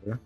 Sure.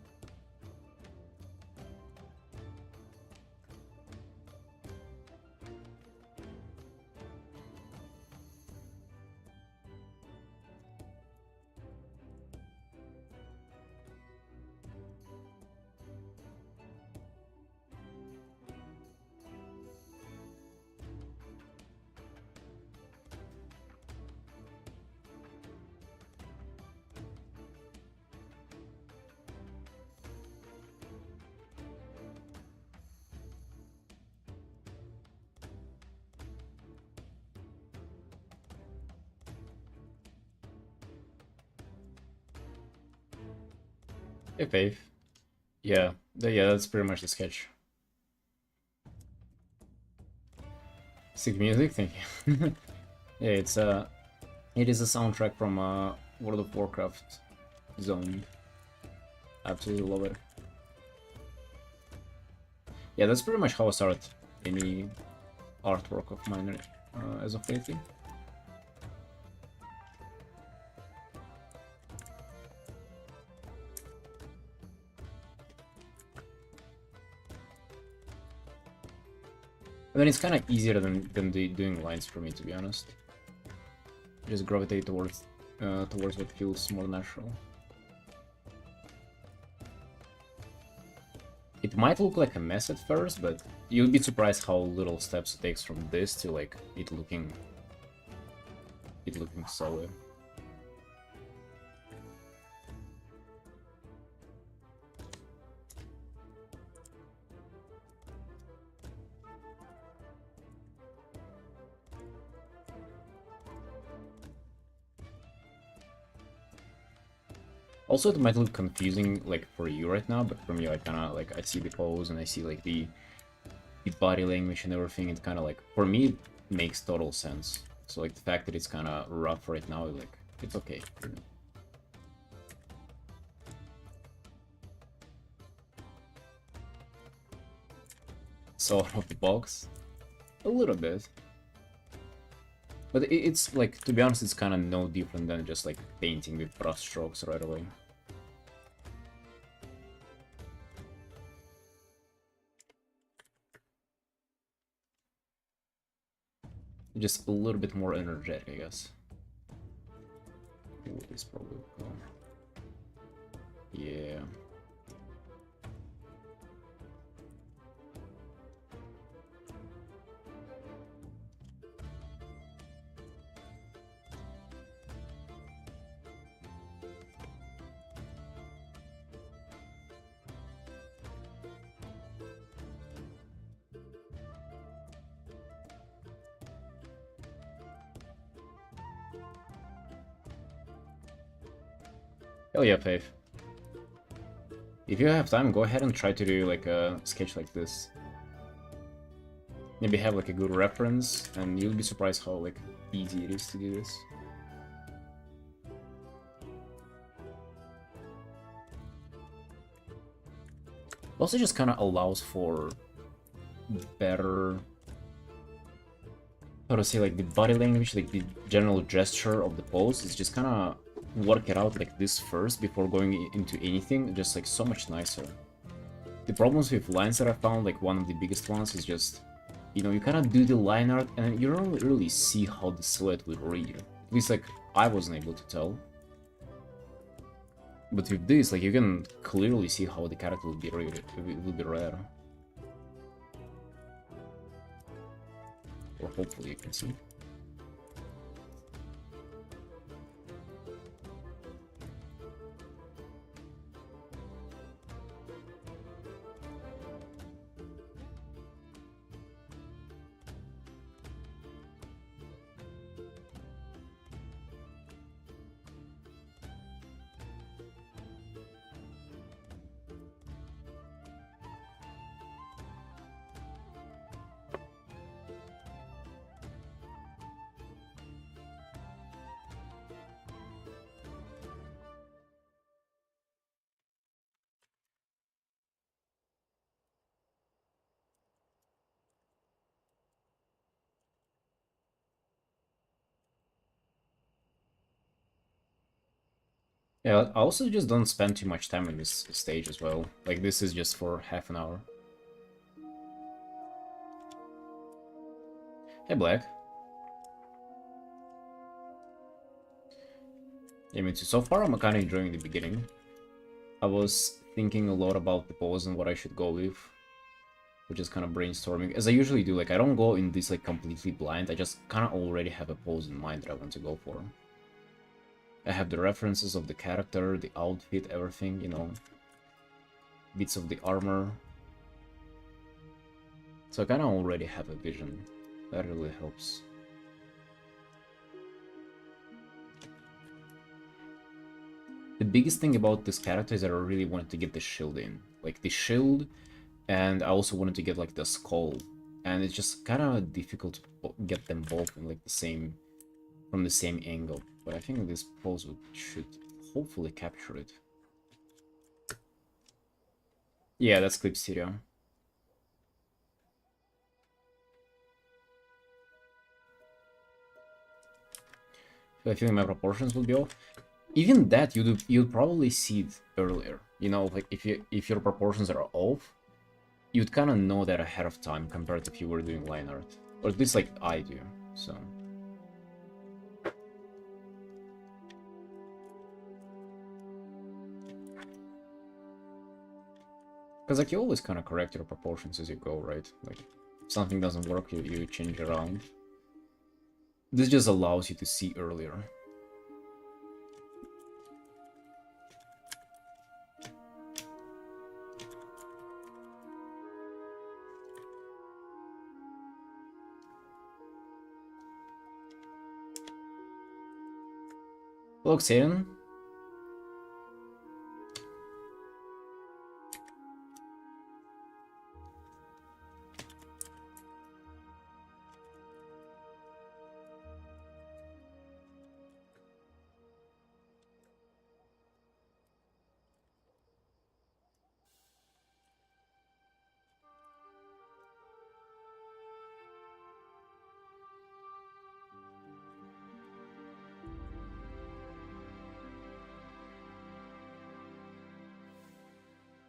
Hey, Faith. Yeah, yeah, that's pretty much the sketch. Sick music, thank you. Yeah, it is a soundtrack from World of Warcraft Zone. Absolutely love it. Yeah, that's pretty much how I start any artwork of mine as of lately. And then it's kind of easier than doing lines for me, to be honest. Just gravitate towards what feels more natural. It might look like a mess at first, but you'll be surprised how little steps it takes from this to like it looking solid. Also, it might look confusing, like, for you right now, but for me, I kinda, like, I see the pose and I see, like, the body language and everything, it kinda, like, for me, it makes total sense. So, like, the fact that it's kinda rough right now, like, it's okay. So, out of the box? A little bit. But it's, like, to be honest, it's kinda no different than just, like, painting with brush strokes right away. Just a little bit more energetic, I guess. Ooh, this probably will go. Yeah. Hell yeah, Faith. If you have time, go ahead and try to do like a sketch like this. Maybe have like a good reference, and you'll be surprised how like easy it is to do this. Also just kind of allows for better, how to say, like the body language, like the general gesture of the pose is just kind of work it out like this first before going into anything, just like so much nicer. The problems with lines that I found, like one of the biggest ones is just, you know, you kind of do the line art and you don't really see how the silhouette would read. At least like I wasn't able to tell. But with this, like you can clearly see how the character will be read. It will be read. Or hopefully you can see. Yeah, I also just don't spend too much time on this stage as well. Like, this is just for half an hour. Hey, Black. Yeah, me too. So far, I'm kind of enjoying the beginning. I was thinking a lot about the pose and what I should go with. Which is kind of brainstorming, as I usually do. Like, I don't go in this, like, completely blind. I just kind of already have a pose in mind that I want to go for. I have the references of the character, the outfit, everything, you know. Bits of the armor. So I kind of already have a vision. That really helps. The biggest thing about this character is that I really wanted to get the shield in. Like, the shield, and I also wanted to get, like, the skull. And it's just kind of difficult to get them both in, like, from the same angle. But I think this pose should hopefully capture it. Yeah, that's Clip Stereo. So I feel my proportions will be off. Even that, you'd probably see it earlier. You know, like, if your proportions are off, you'd kind of know that ahead of time compared to if you were doing line art. Or at least, like, I do, so... Because, like, you always kind of correct your proportions as you go, right? Like, if something doesn't work, you change around. This just allows you to see earlier. Hello, Xaden.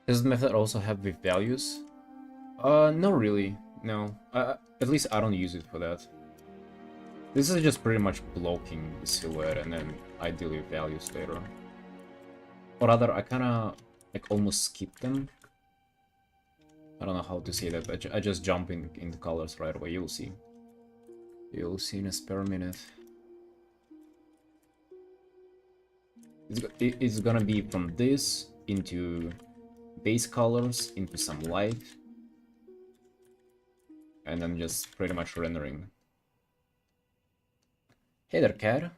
Does the method also have with values? Not really. No. At least I don't use it for that. This is just pretty much blocking the silhouette and then ideally values later. Or rather, I kinda, like, almost skip them. I don't know how to say that, but I just jump in the colors right away, you'll see. You'll see in a spare minute. It's gonna be from this into base colors, into some light, and then just pretty much rendering. Hey there, cat.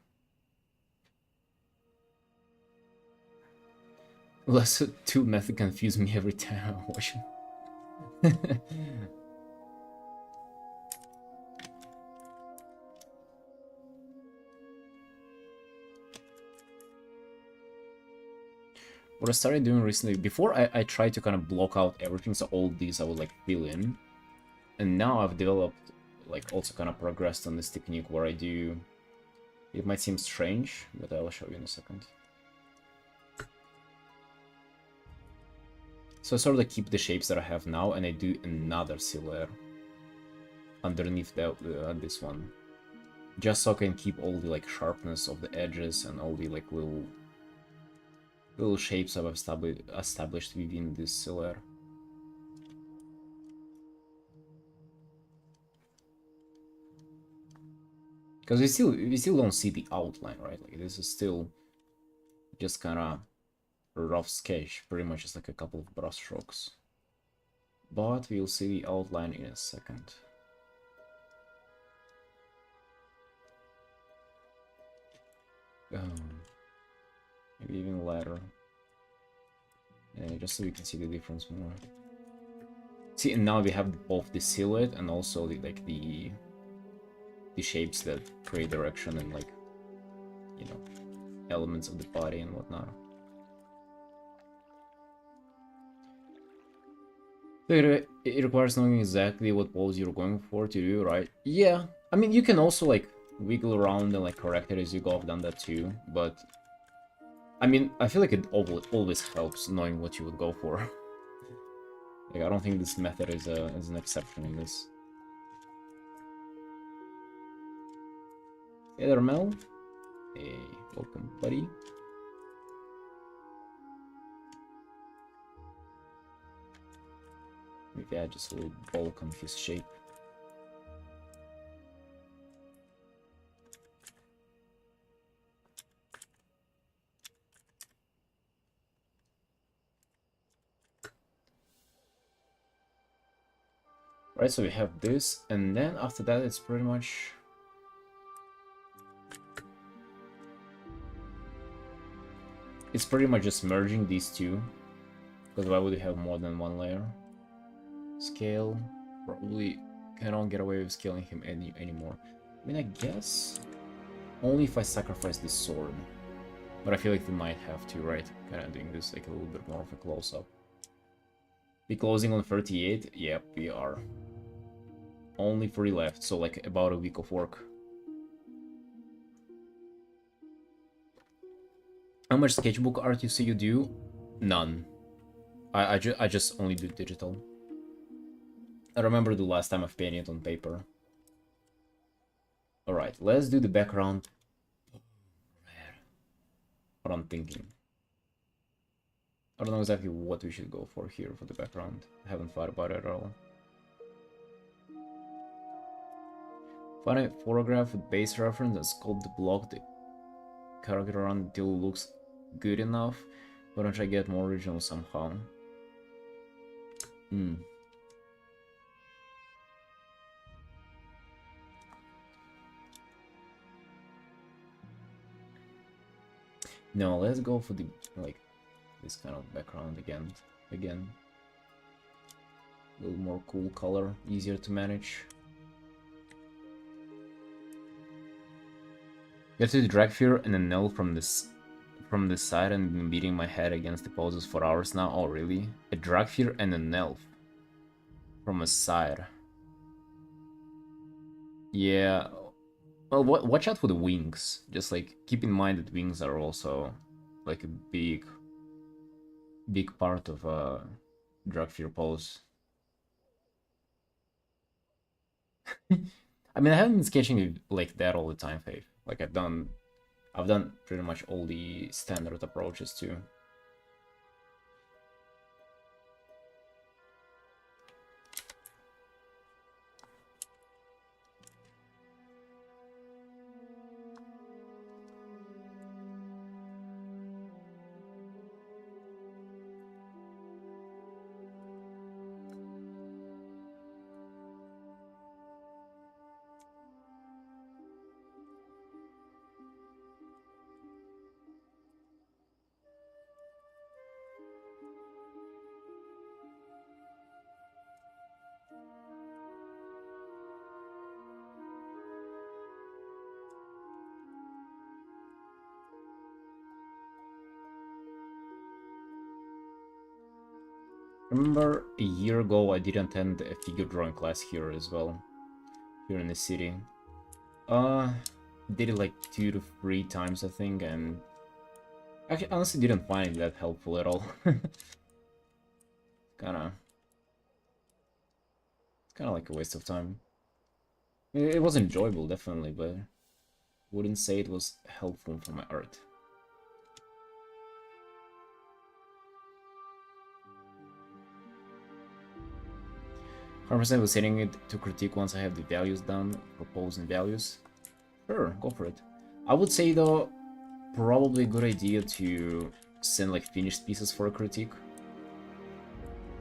Lesson 2 method confuse me every time I watch it. What I started doing recently, before I tried to kind of block out everything, so all these I would, like, fill in. And now I've developed, like, also kind of progressed on this technique where I do... It might seem strange, but I'll show you in a second. So I sort of keep the shapes that I have now, and I do another silhouette underneath this one. Just so I can keep all the, like, sharpness of the edges and all the, like, little shapes I've established within this silhouette. Because we still don't see the outline, right? Like, this is still just kind of rough sketch, pretty much just like a couple of brush strokes. But we'll see the outline in a second. Maybe even lighter. Yeah, just so we can see the difference more. See, and now we have both the silhouette and also the shapes that create direction and, like, you know, elements of the body and whatnot. It requires knowing exactly what pose you're going for to do, right? Yeah, I mean, you can also, like, wiggle around and, like, correct it as you go. I've done that too, but I mean, I feel like it always helps knowing what you would go for. Like, I don't think this method is an exception in this. Hey there, Mel. Hey, welcome, buddy. Maybe I just a little bulk on his shape. Right, so we have this, and then after that it's pretty much... It's pretty much just merging these two, because why would you have more than one layer? Scale, probably cannot get away with scaling him anymore. I mean, I guess only if I sacrifice this sword, but I feel like we might have to, right? Kind of doing this like a little bit more of a close-up. Be closing on 38? Yep, we are. Only 3 left, so like about a week of work. How much sketchbook art you say you do? None. I just only do digital. I remember the last time I've painted on paper. Alright, let's do the background. What I'm thinking. I don't know exactly what we should go for here for the background. I haven't thought about it at all. Find a photograph with base reference and sculpt the block the character around until it looks good enough. Why don't I get more original somehow? No, let's go for the like this kind of background again. A little more cool color, easier to manage. Get to the drag fear and then kneel from this side and been beating my head against the poses for hours now. Oh really? A drag fear and an elf from a side. Yeah. Well, watch out for the wings. Just like keep in mind that wings are also like a big part of drag fear pose. I mean, I haven't been sketching it like that all the time, Faith. Like I've done pretty much all the standard approaches too. Remember a year ago I did attend a figure drawing class here as well, here in the city. Did it like 2 to 3 times I think, and actually honestly didn't find it that helpful at all. It's kinda like a waste of time. It was enjoyable definitely, but wouldn't say it was helpful for my art. 100% was setting it to critique once I have the values done, propose and values. Sure, go for it. I would say though, probably a good idea to send like finished pieces for a critique.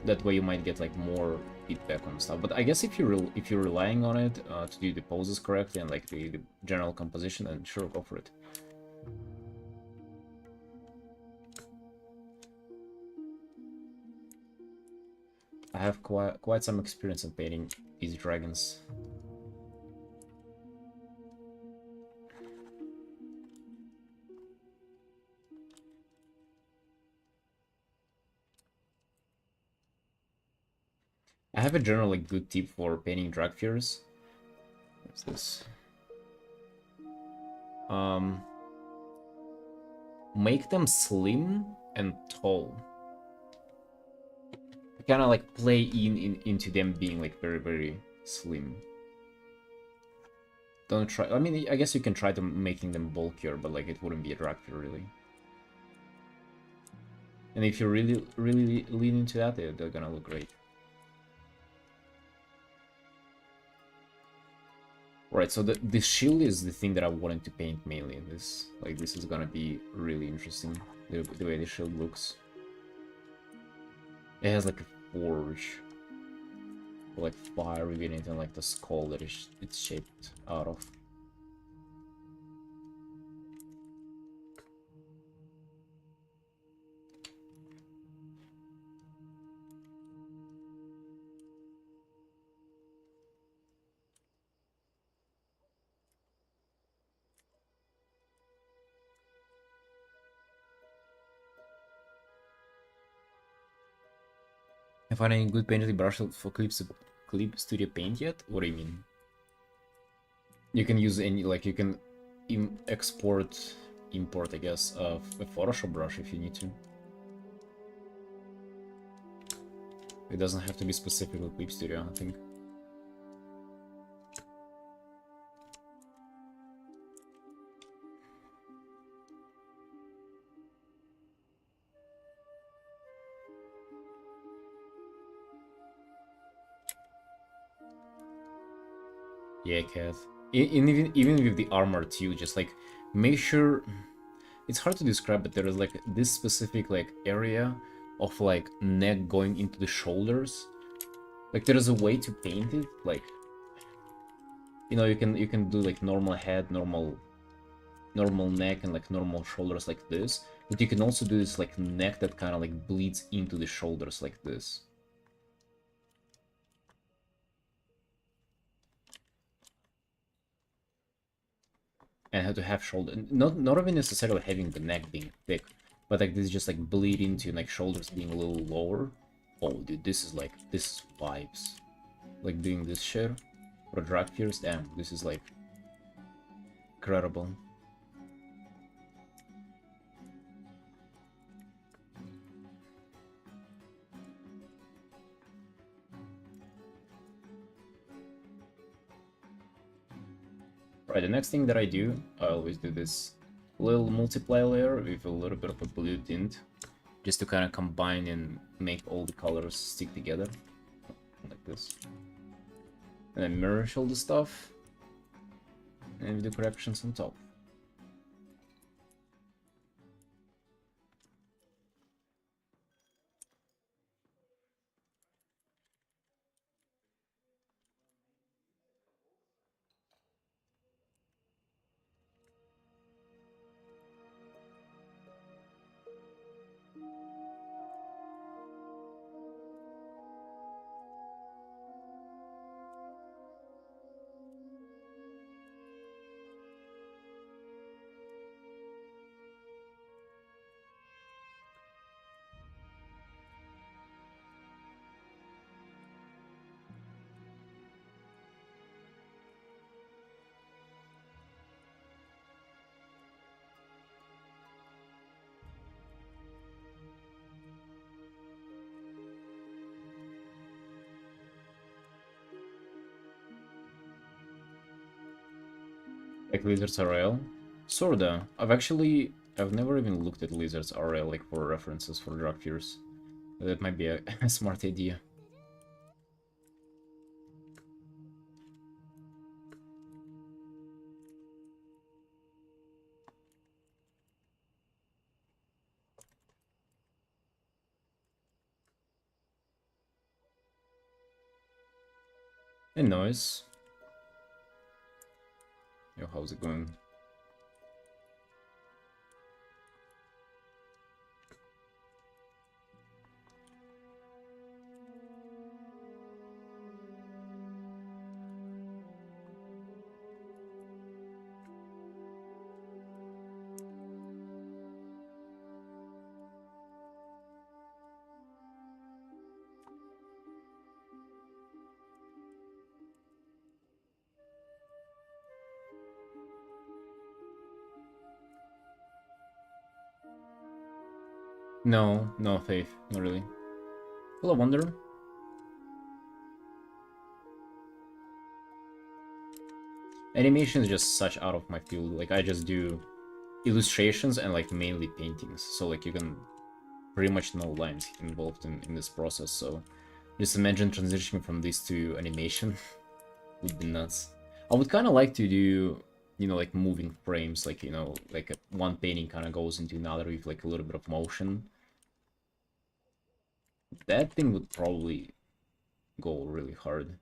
That way you might get like more feedback on stuff. But I guess if you're relying on it to do the poses correctly and like the general composition, then sure, go for it. I have quite some experience in painting these dragons. I have a generally good tip for painting drag fears. What's this? make them slim and tall. Kind of like play into them being like very, very slim. Don't try. I mean, I guess you can try to making them bulkier, but like it wouldn't be attractive really. And if you really, really lean into that, they're gonna look great. Right, so the shield is the thing that I wanted to paint mainly in this. Like, this is gonna be really interesting, the way the shield looks. It has like a forge, or like fire within it, and like the skull that it's shaped out of. Have I any good painting brush for Clip Studio Paint yet? What do you mean? You can use any, like, you can import, I guess, a Photoshop brush if you need to. It doesn't have to be specifically Clip Studio, I think. Yeah, Cat. Even with the armor too, just like make sure. It's hard to describe, but there is like this specific like area of like neck going into the shoulders. Like there is a way to paint it, like you can do like normal head, normal neck, and like normal shoulders like this. But you can also do this like neck that kind of like bleeds into the shoulders like this. And how to have shoulder, not even necessarily having the neck being thick, but like this just like bleed into like shoulders being a little lower. Oh dude, this is vibes. Like doing this shit for drag pierce, damn, this is like incredible. Right, the next thing that I do, I always do this little multiply layer with a little bit of a blue tint, just to kind of combine and make all the colors stick together, like this. And then merge all the stuff, and do corrections on top. Like Lizards RL? Sorta. I've never even looked at Lizards RL like for references for drug fears. That might be a smart idea. And noise. Yo, how's it going? No, no faith, not really. Well, I wonder. Animation is just such out of my field. Like, I just do illustrations and like mainly paintings. So like you can pretty much no lines involved in this process. So just imagine transitioning from this to animation would be nuts. I would kind of like to do, you know, like moving frames, like, you know, like one painting kind of goes into another with like a little bit of motion. That thing would probably go really hard.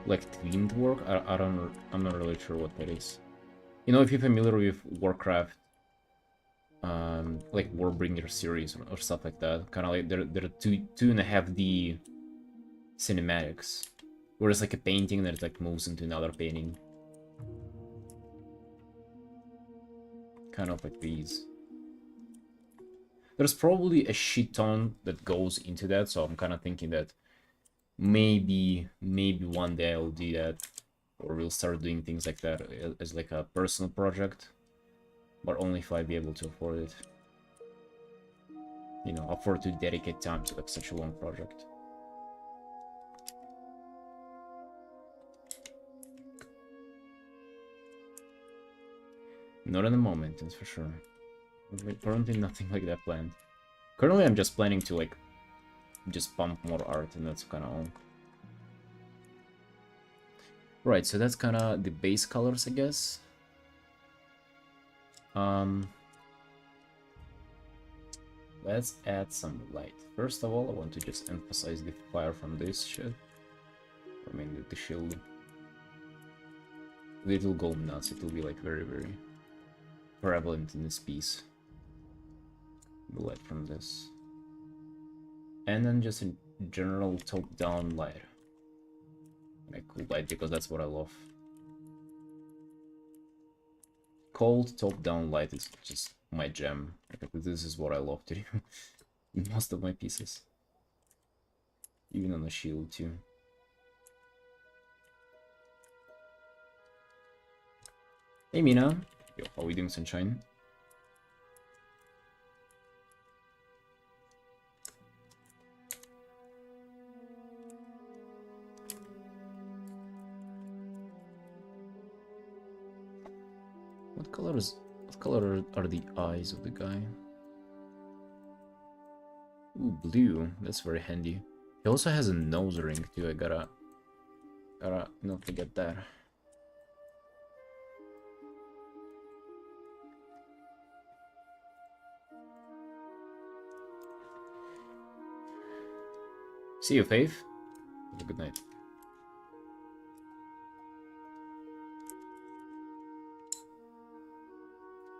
Like themed work? I'm not really sure what that is. You know, if you're familiar with Warcraft, like Warbringer series or stuff like that, kind of like there are 2.5D cinematics, where it's like a painting that like moves into another painting, kind of like these. There's probably a shit ton that goes into that, so I'm kind of thinking that maybe one day I'll do that, or we'll start doing things like that as like a personal project, but only if I be able to afford it. You know, afford to dedicate time to like such a long project. Not in the moment, that's for sure. Currently nothing like that planned. Currently I'm just planning to like just pump more art, and that's kind of all. Right, so that's kind of the base colors, I guess. Let's add some light. First of all, I want to just emphasize the fire from this shit. I mean, the shield. It will go nuts. It will be like very, very prevalent in this piece. The light from this. And then just a general top-down light. Like cool light, because that's what I love. Cold top-down light is just my jam. Like, this is what I love to do in most of my pieces. Even on the shield too. Hey Mina! Yo, how are we doing, sunshine? What color are the eyes of the guy? Ooh, blue. That's very handy. He also has a nose ring too. I gotta not forget that. See you, Faith. Have a good night.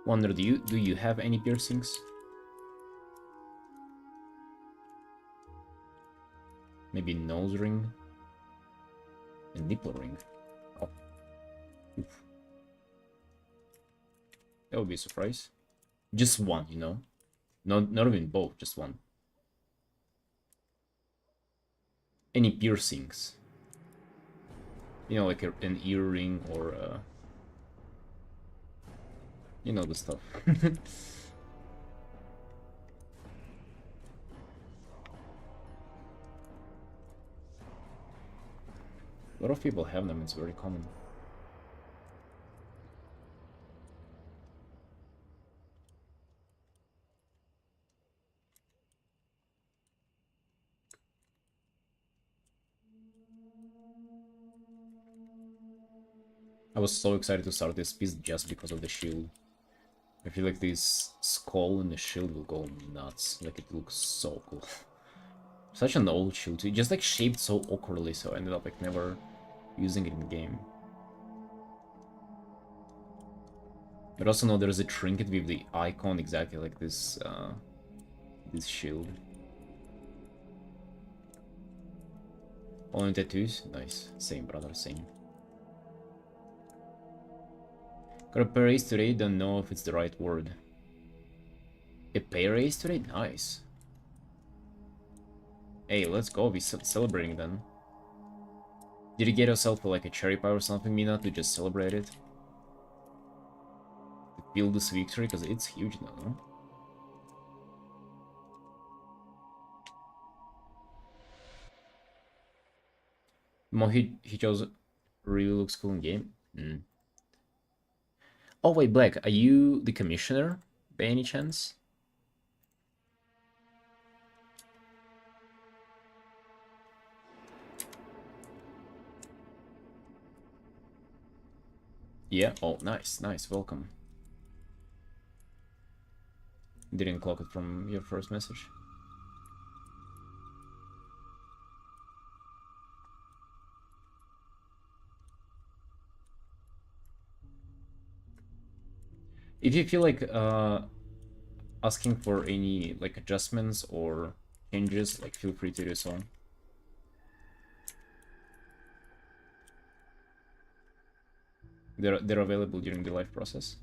Wonder, do you have any piercings? Maybe nose ring? A nipple ring? Oh. Oof. That would be a surprise. Just one, you know? Not even both, just one. Any piercings? You know, like an earring or you know the stuff. A lot of people have them, it's very common. I was so excited to start this piece just because of the shield. I feel like this skull and the shield will go nuts. Like, it looks so cool. Such an old shield too. It just like shaped so awkwardly, so I ended up like never using it in game. But also know there's a trinket with the icon exactly like this this shield. Only tattoos? Nice. Same, brother, same. Got a pay raise today, don't know if it's the right word. A pay raise today? Nice. Hey, let's go, be celebrating then. Did you get yourself like a cherry pie or something, Mina, to just celebrate it? To feel this victory, because it's huge now, no? He chose really looks cool in game. Mm. Oh wait, Black, are you the commissioner by any chance? Yeah. Oh, nice, nice. Welcome. Didn't clock it from your first message. If you feel like asking for any like adjustments or changes, like feel free to do so. They're available during the live process.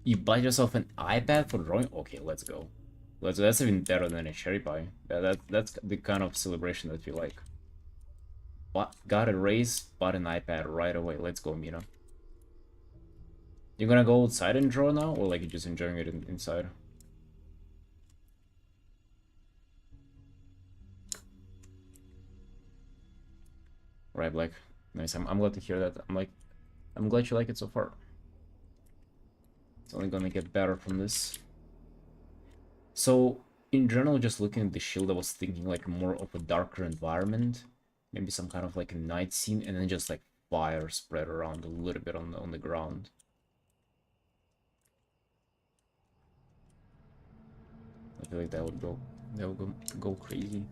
You buy yourself an iPad for drawing? Okay, let's go. That's even better than a cherry pie. That's the kind of celebration that we like. What got a raise, bought an iPad right away. Let's go, Mina. You're gonna go outside and draw now, or like you're just enjoying it inside? Right, Black. Nice. I'm glad to hear that. I'm glad you like it so far. It's only gonna get better from this. So, in general, just looking at the shield, I was thinking like more of a darker environment. Maybe some kind of like a night scene, and then just like fire spread around a little bit on the ground. I feel like that would go crazy.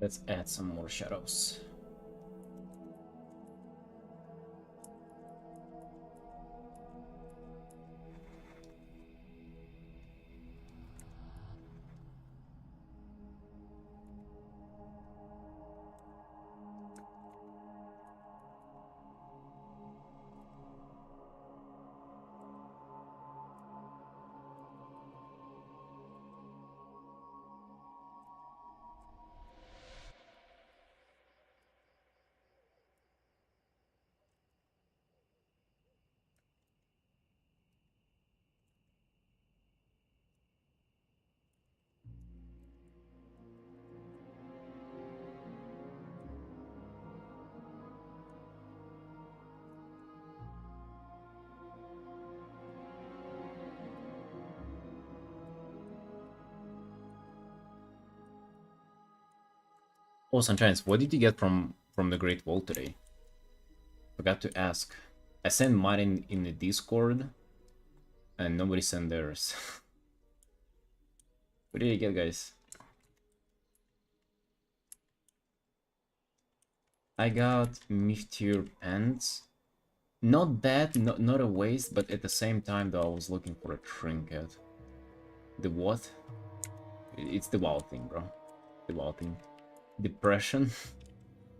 Let's add some more shadows. Oh, Sunshines, what did you get from the Great Wall today? Forgot to ask. I sent mine in the Discord, and nobody sent theirs. What did you get, guys? I got Miftir pants. Not bad, not a waste, but at the same time though I was looking for a trinket. The what? It's the wild thing, bro. The wild thing. Depression?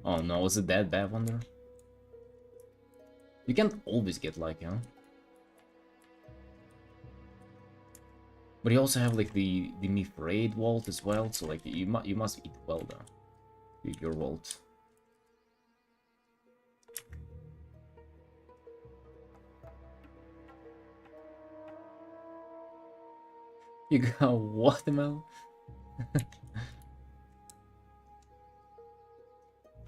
Oh no, was it that bad, Wonder? You can't always get like, But you also have like the Mifraid vault as well, so like you must eat well though. Your vault. You got watermelon?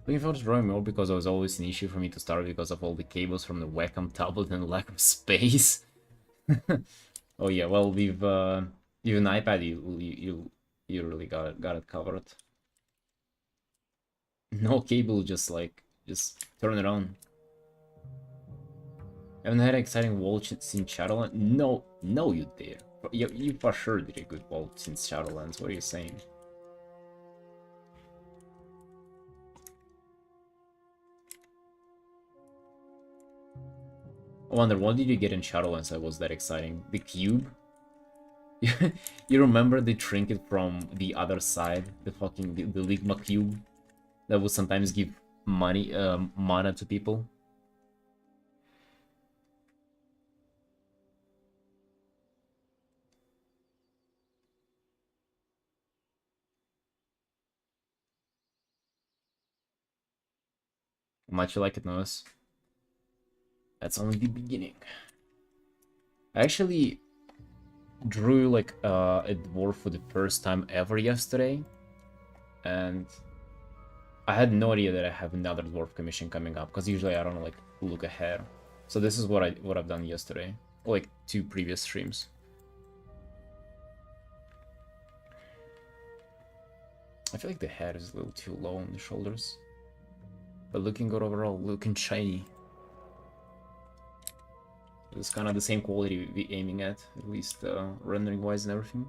Looking forward to drawing more because it was always an issue for me to start because of all the cables from the Wacom tablet and lack of space. Oh yeah, well with an iPad you really got it covered. No cable, just turn it on. Haven't had an exciting vault since Shadowlands? No, you did. You for sure did a good vault since Shadowlands. What are you saying? I wonder, what did you get in Shadowlands that was that exciting? The cube? You remember the trinket from the other side? The fucking the Ligma cube? That would sometimes give money, mana to people? How much you like it, Noahs? That's only the beginning. I actually drew like a dwarf for the first time ever yesterday, and I had no idea that I have another dwarf commission coming up because usually I don't like look ahead. So this is what I've done yesterday, or like 2 previous streams. I feel like the head is a little too low on the shoulders, but looking good overall, looking shiny. It's kind of the same quality we're aiming at least rendering-wise and everything.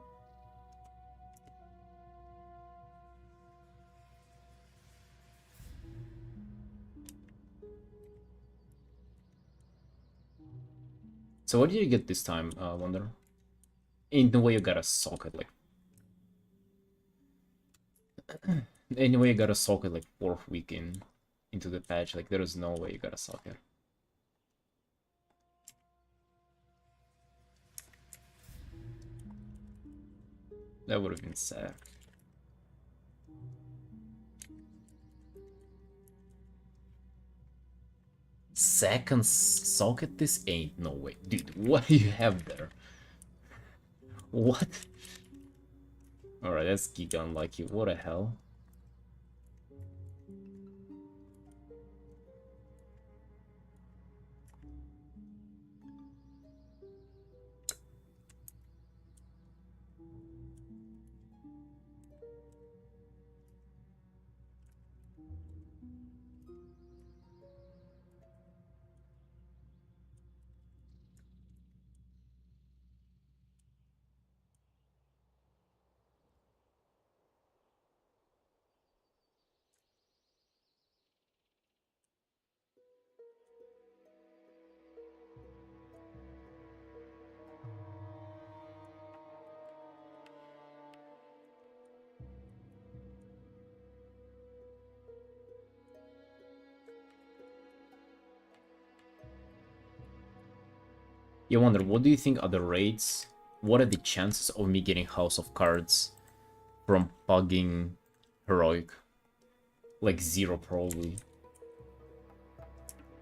So what did you get this time, Wonder? In the way you got a socket, like... Anyway, you got a socket like 4th week into the patch, like there is no way you got a socket. That would have been sad. Second socket? This ain't no way. Dude, what do you have there? What? Alright, that's giga unlucky. What the hell? You wonder, what do you think are the rates? What are the chances of me getting House of Cards from pugging Heroic? Like 0 probably.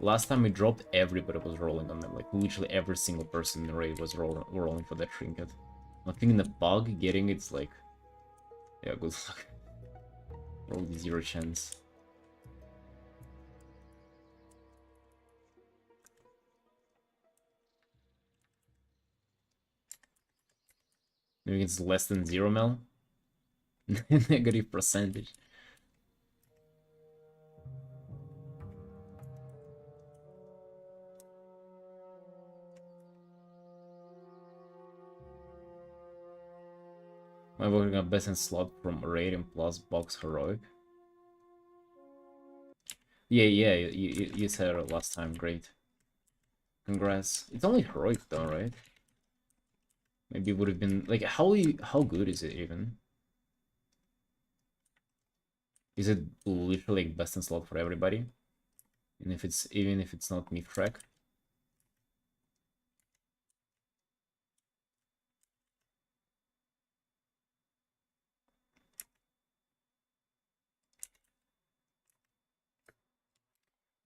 Last time we dropped, everybody was rolling on them. Like literally every single person in the raid was rolling for that trinket. I think in the pug, getting it's like... Yeah, good luck. Probably 0 chance. Maybe it's less than 0 mil. Negative percentage. I'm working a best in slot from rating plus box heroic. Yeah, you said it last time. Great. Congrats. It's only heroic though, right? Maybe it would have been like how good is it even? Is it literally like best in slot for everybody? And if it's even if it's not myth track?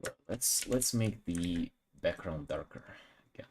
Well, let's make the background darker again.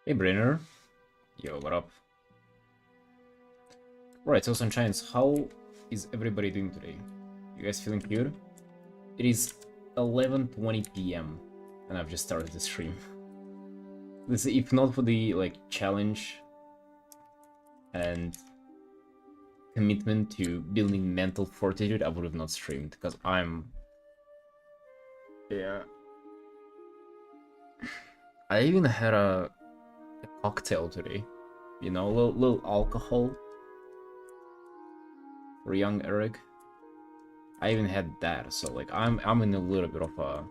Hey Brainer. Yo, what up? Right, so Sunshines, how is everybody doing today? You guys feeling good? It is 11:20 p.m. and I've just started the stream. This, if not for the like challenge and commitment to building mental fortitude, I would have not streamed because yeah. I even had a cocktail today, you know, a little alcohol for young Eric. I even had that, so like I'm in a little bit of a,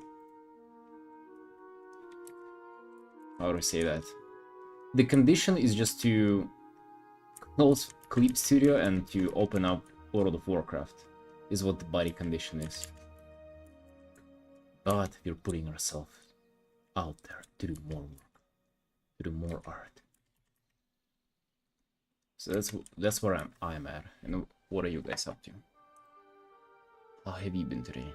how do I say that? The condition is just to close Clip Studio and to open up World of Warcraft, is what the body condition is. But we're putting ourselves out there to do more work, to do more art. So that's where I'm at. And what are you guys up to? How have you been today?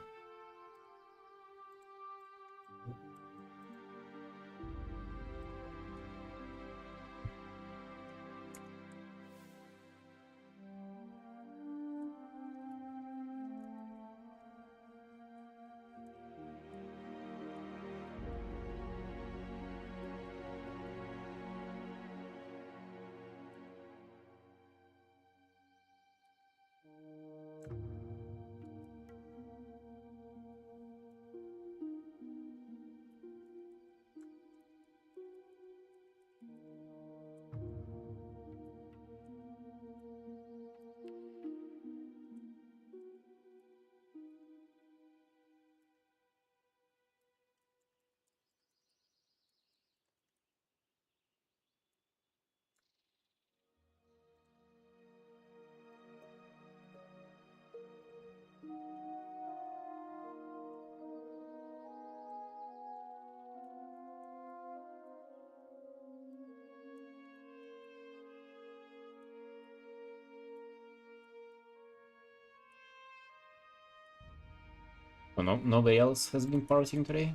Oh, no, nobody else has been partying today?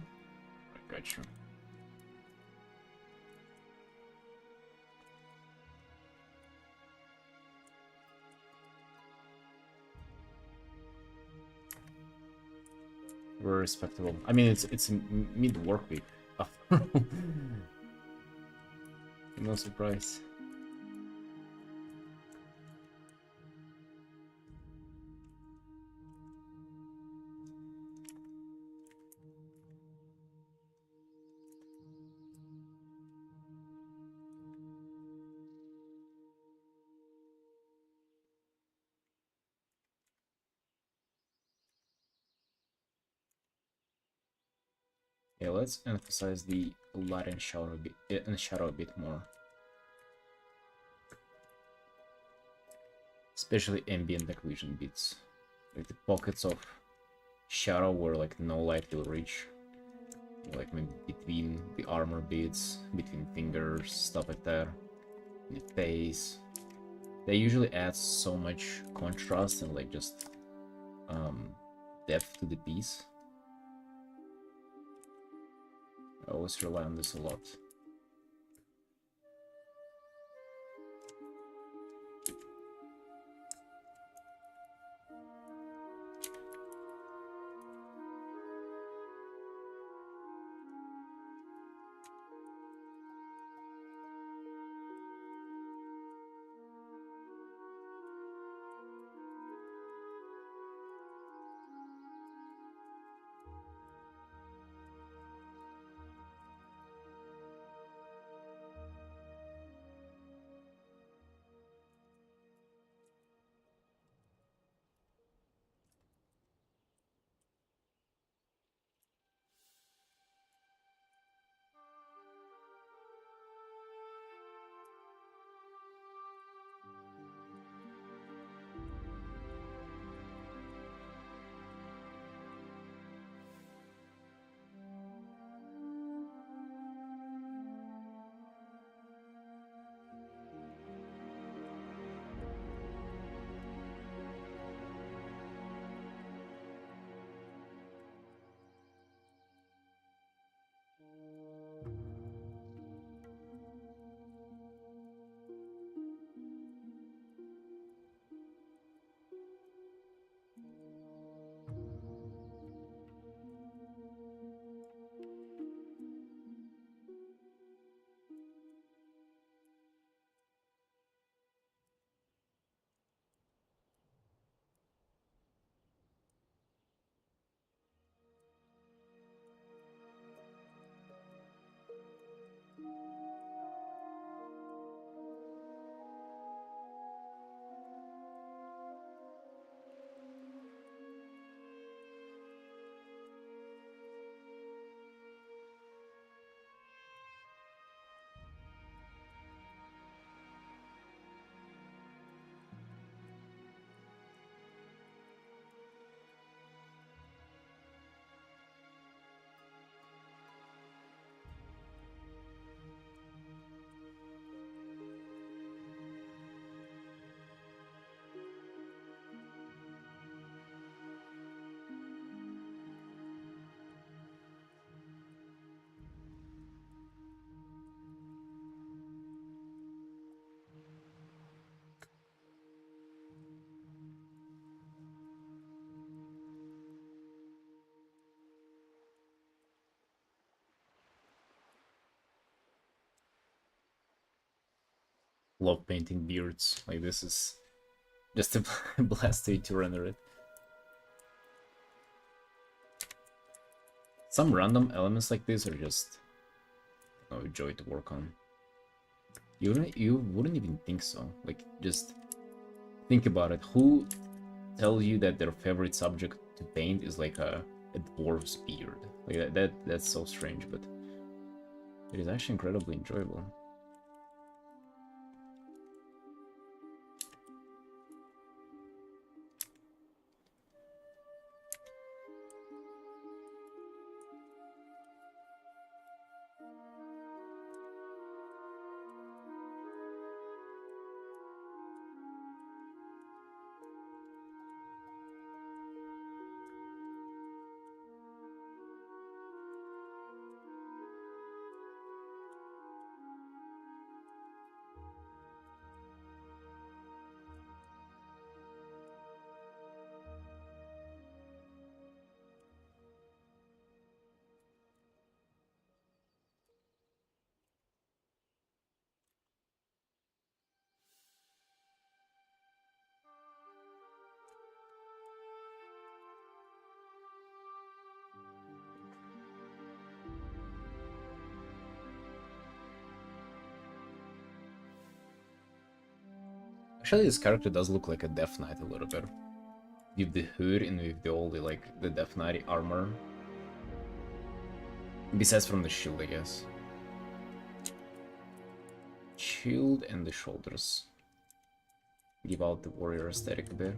Gotcha. We're respectable. I mean, it's mid work week. No surprise. Yeah, let's emphasize the light and shadow a bit more. Especially ambient occlusion bits. Like the pockets of shadow where like no light will reach. Like maybe between the armor bits, between fingers, stuff like that. In the face. They usually add so much contrast and like just depth to the piece. I always rely on this a lot. Love painting beards. Like, this is just a blast way to render it. Some random elements like this are just a joy to work on. You wouldn't even think so. Like, just think about it. Who tells you that their favorite subject to paint is like a dwarf's beard? Like that's so strange, but it is actually incredibly enjoyable. Actually, this character does look like a Death Knight a little bit. With the hood and with all the Death Knight armor. Besides from the shield, I guess. Shield and the shoulders. Give out the warrior aesthetic a bit.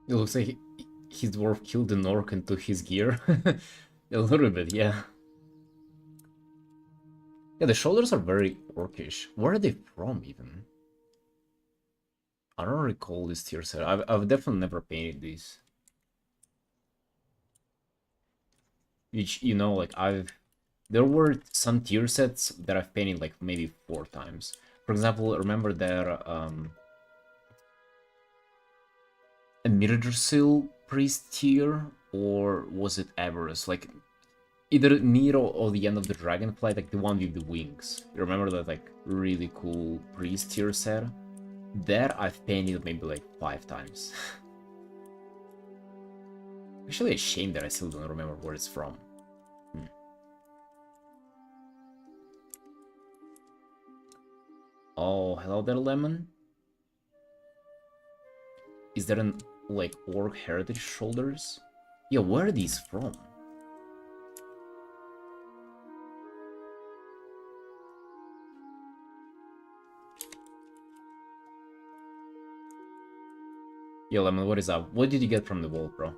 It looks like his dwarf killed an orc and took his gear. A little bit, yeah. Yeah, the shoulders are very orcish. Where are they from, even? I don't recall this tier set. I've definitely never painted these. Which, you know, like, there were some tier sets that I've painted, like, maybe 4 times. For example, remember there, a Mirrorsil priest tier, or was it Avarice? Like, either near or the end of the Dragonflight, like the one with the wings. You remember that, like, really cool priest tier set? There I've painted maybe like 5 times. Actually a shame that I still don't remember where it's from. Oh, hello there, Lemon. Is there an, like, orc heritage shoulders? Yeah, where are these from? Yeah, Lemon, what is up? What did you get from the wall, bro?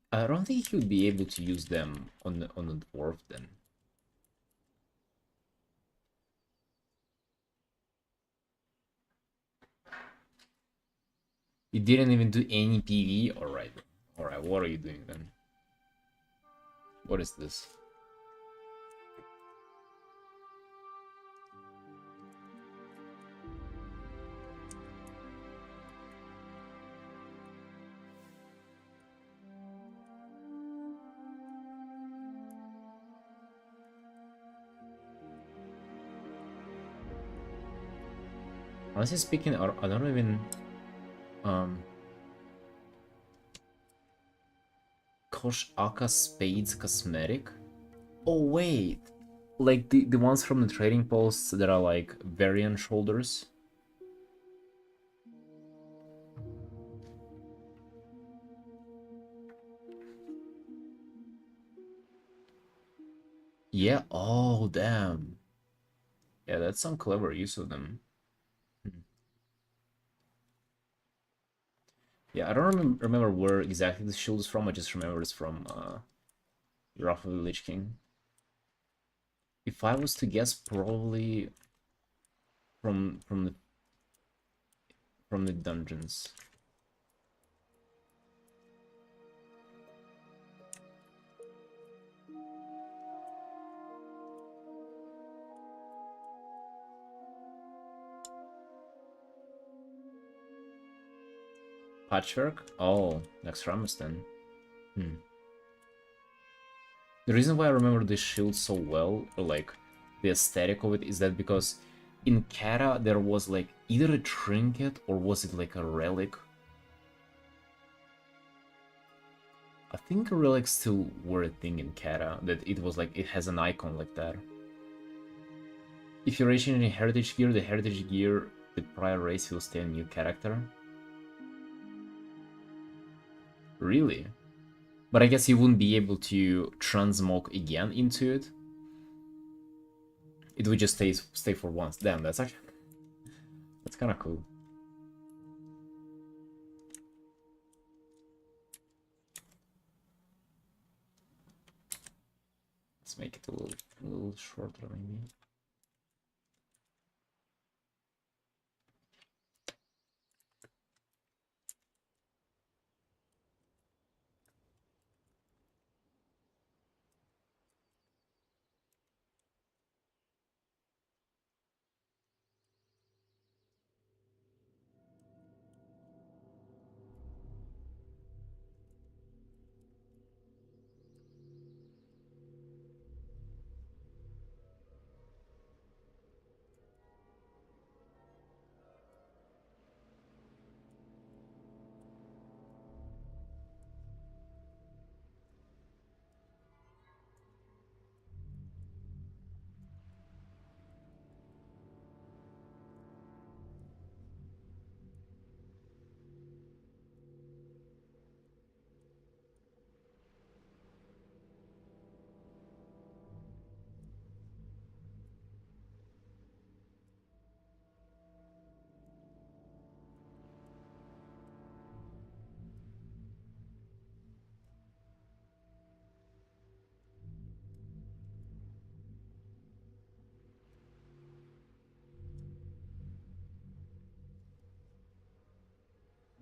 I don't think he would be able to use them on the dwarf then. You didn't even do any PV? Alright. Alright, what are you doing then? What is this? Honestly speaking, I don't even um Kosh Aka Spades Cosmetic. Oh wait, like the ones from the trading posts that are like variant shoulders. Yeah. Oh damn. Yeah, that's some clever use of them. Hmm. Yeah, I don't remember where exactly the shield is from. I just remember it's from Wrath of the Lich King. If I was to guess, probably from the dungeons. Patchwork? Oh, next Ramus then. Hmm. The reason why I remember this shield so well, or like the aesthetic of it, is that because in Kata there was like either a trinket or was it like a relic? I think relics still were a thing in Kata, that it was like it has an icon like that. If you're racing in heritage gear, the prior race will stay a new character. Really? But I guess you wouldn't be able to transmog again into it. It would just stay for once. Damn, that's kind of cool. Let's make it a little shorter, maybe.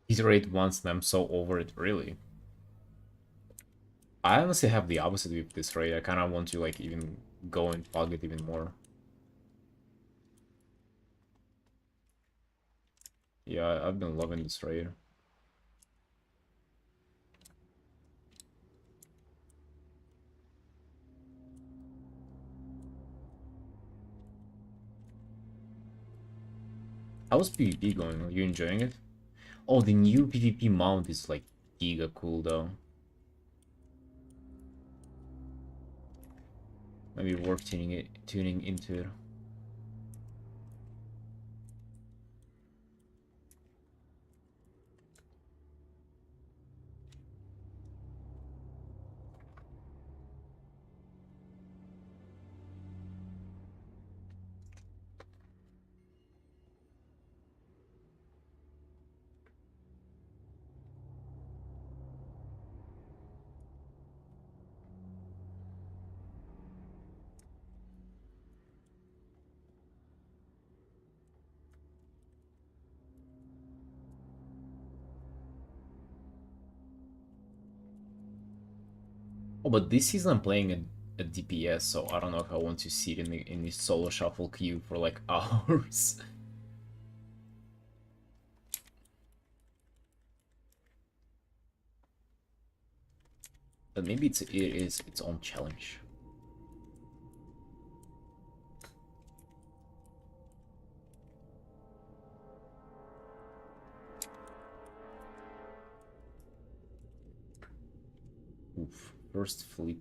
He's raid once and I'm so over it, really. I honestly have the opposite with this raid. I kind of want to like even go and fog it even more. Yeah, I've been loving this raid. How's PvP going? Are you enjoying it? Oh, the new PvP mount is like giga cool though. Maybe worth tuning into it. Oh, but this season I'm playing a DPS, so I don't know if I want to sit in the solo shuffle queue for like hours. But maybe it is its own challenge. Oof. First flip.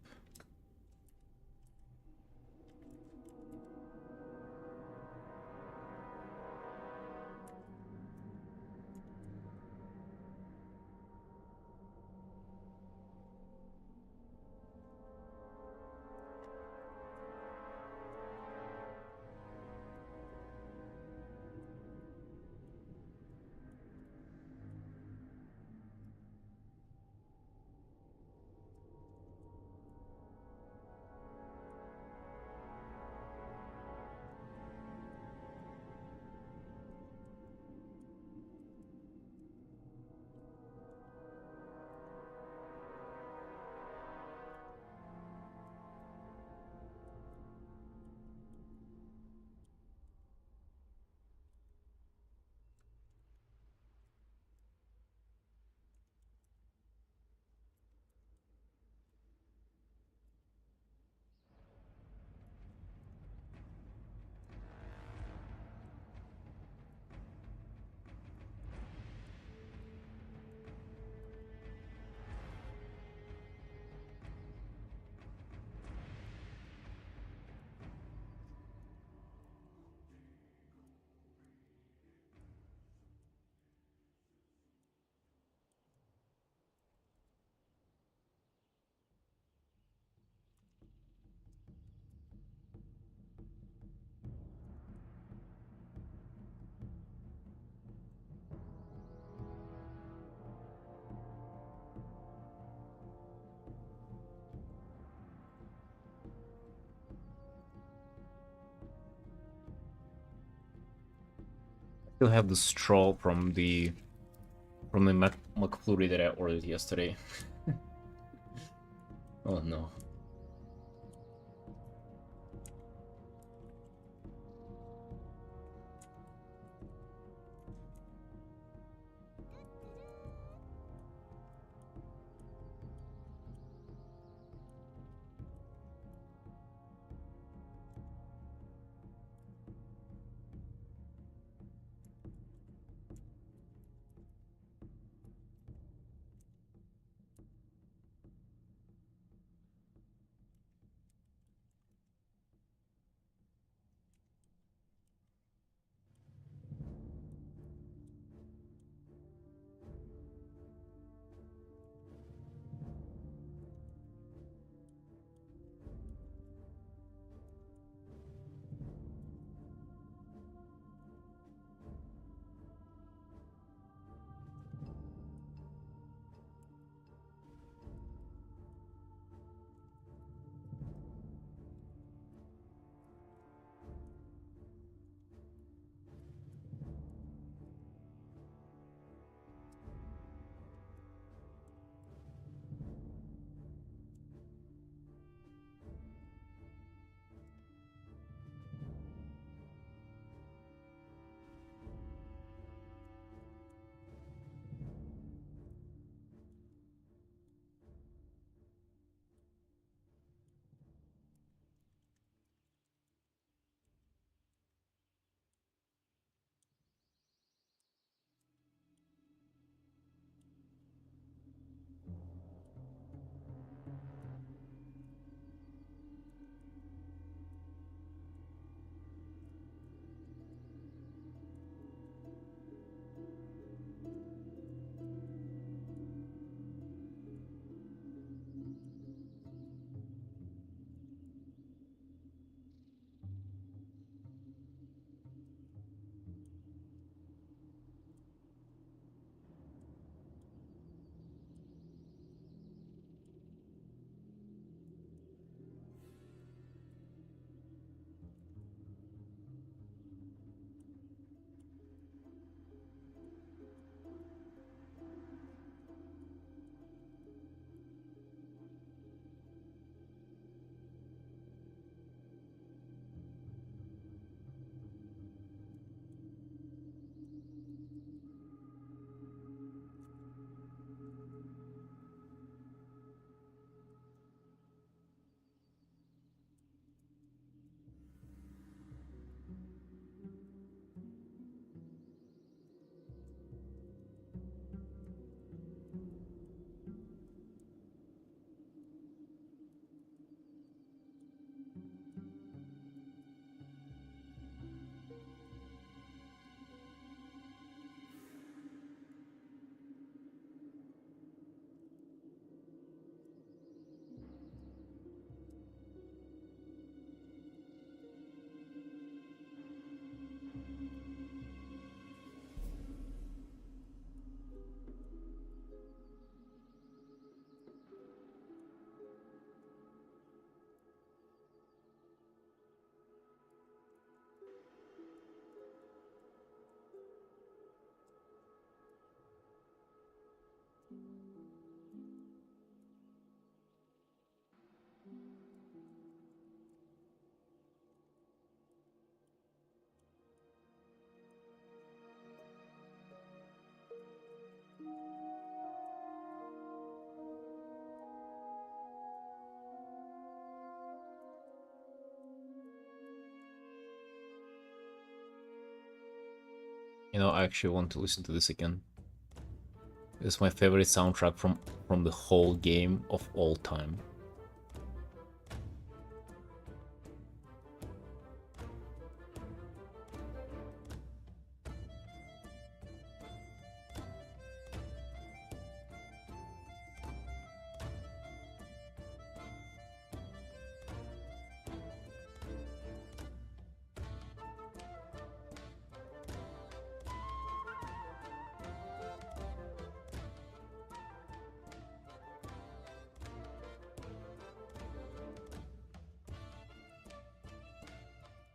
Still have the straw from the McFlurry that I ordered yesterday. Oh no. You know, I actually want to listen to this again. It's my favorite soundtrack from the whole game of all time.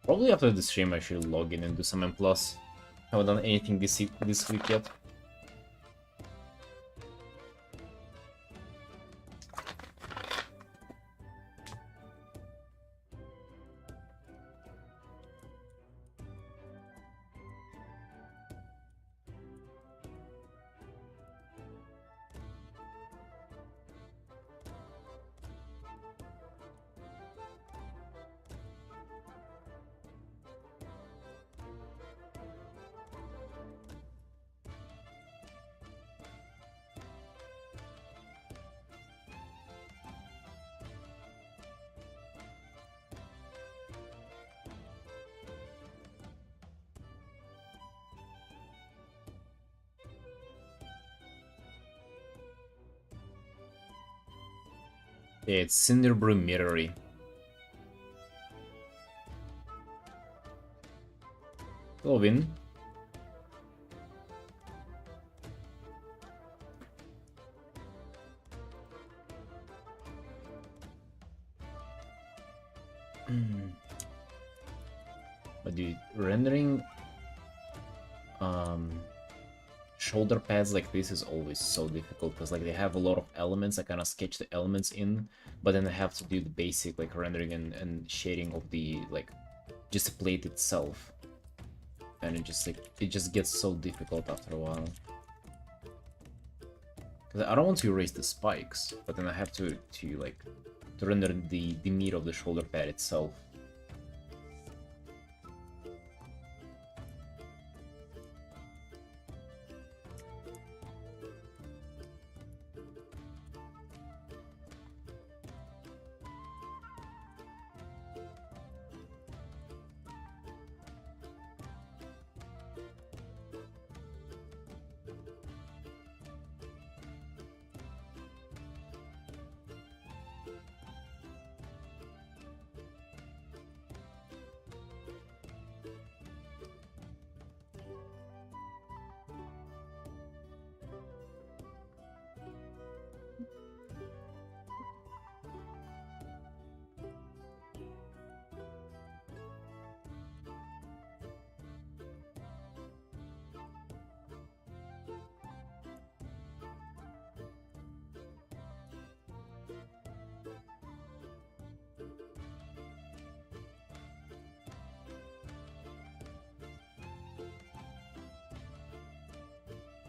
Probably after the stream I should log in and do some M+. Haven't done anything this week yet. Yeah, it's Cinderbrew Mirrory. Hello, Vin. But the rendering shoulder pads like this is always so difficult because like they have a lot of elements. I kind of sketch the elements in, but then I have to do the basic like rendering and shading of the like just the plate itself, and it just gets so difficult after a while. Because I don't want to erase the spikes, but then I have to render the meat of the shoulder pad itself.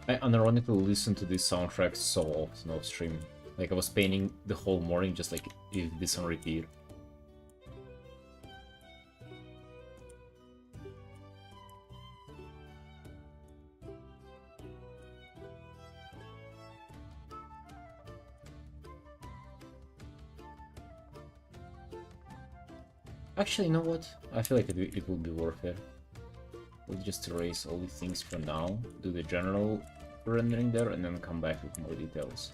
I unironically listen to this soundtrack so often off stream. Like I was painting the whole morning just like if this on repeat. Actually, you know what? I feel like it will be worth it. We'll just erase all these things for now, do the general rendering there, and then come back with more details.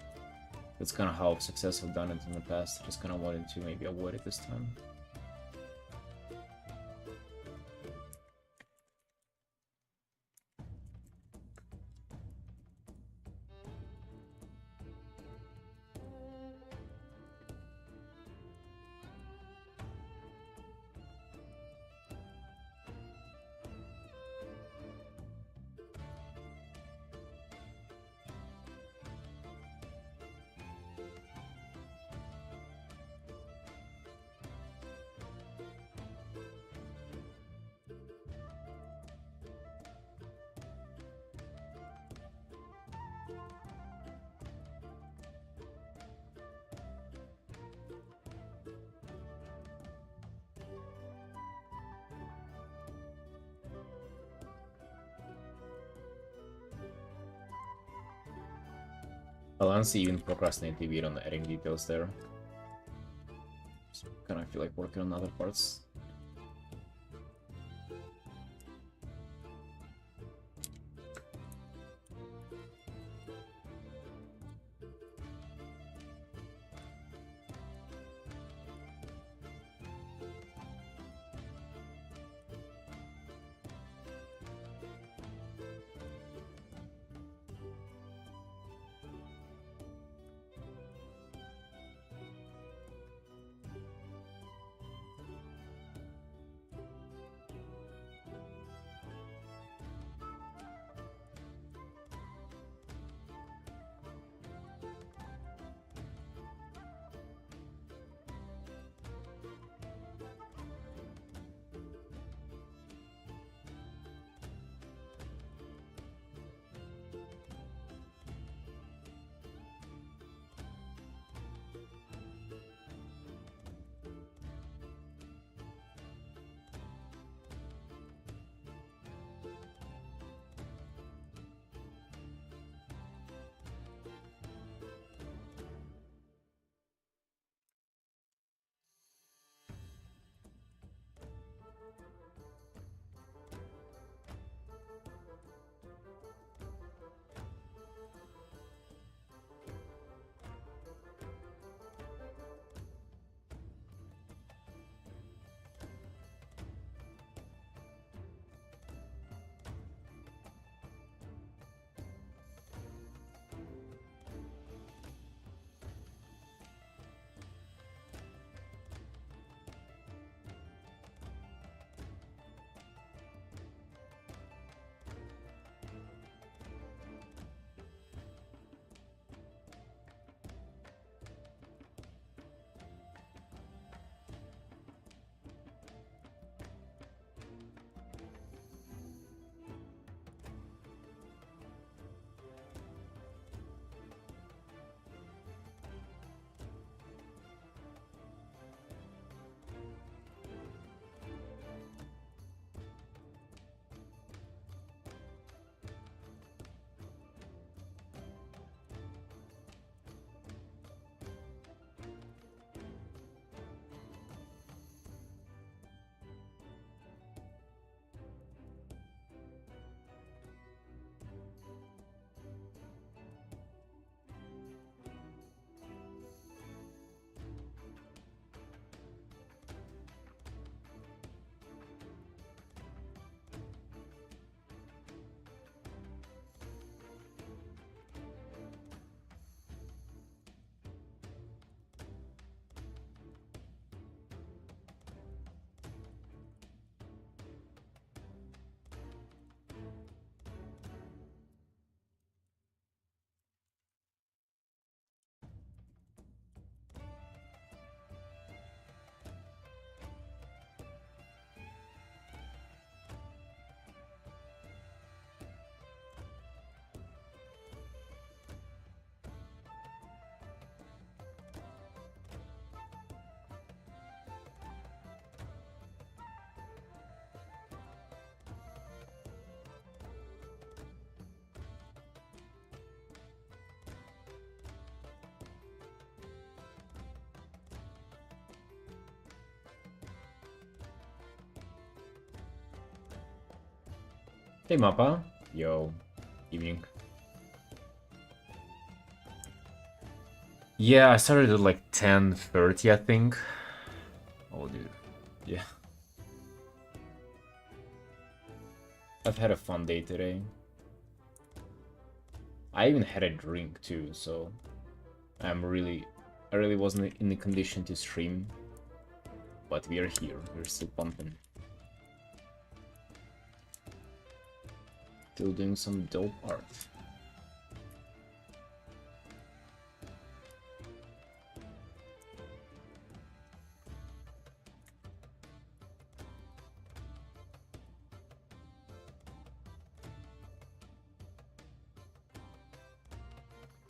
That's kind of how success I've done it in the past. I just kind of wanted to maybe avoid it this time. I'll honestly even procrastinate a bit on adding details there. Just kind of feel like working on other parts. Hey Mappa. Yo. Evening. Yeah, I started at like 10:30, I think. Oh, dude. Yeah. I've had a fun day today. I even had a drink too, so I really wasn't in the condition to stream. But we are here. We're still pumping. Still doing some dope art.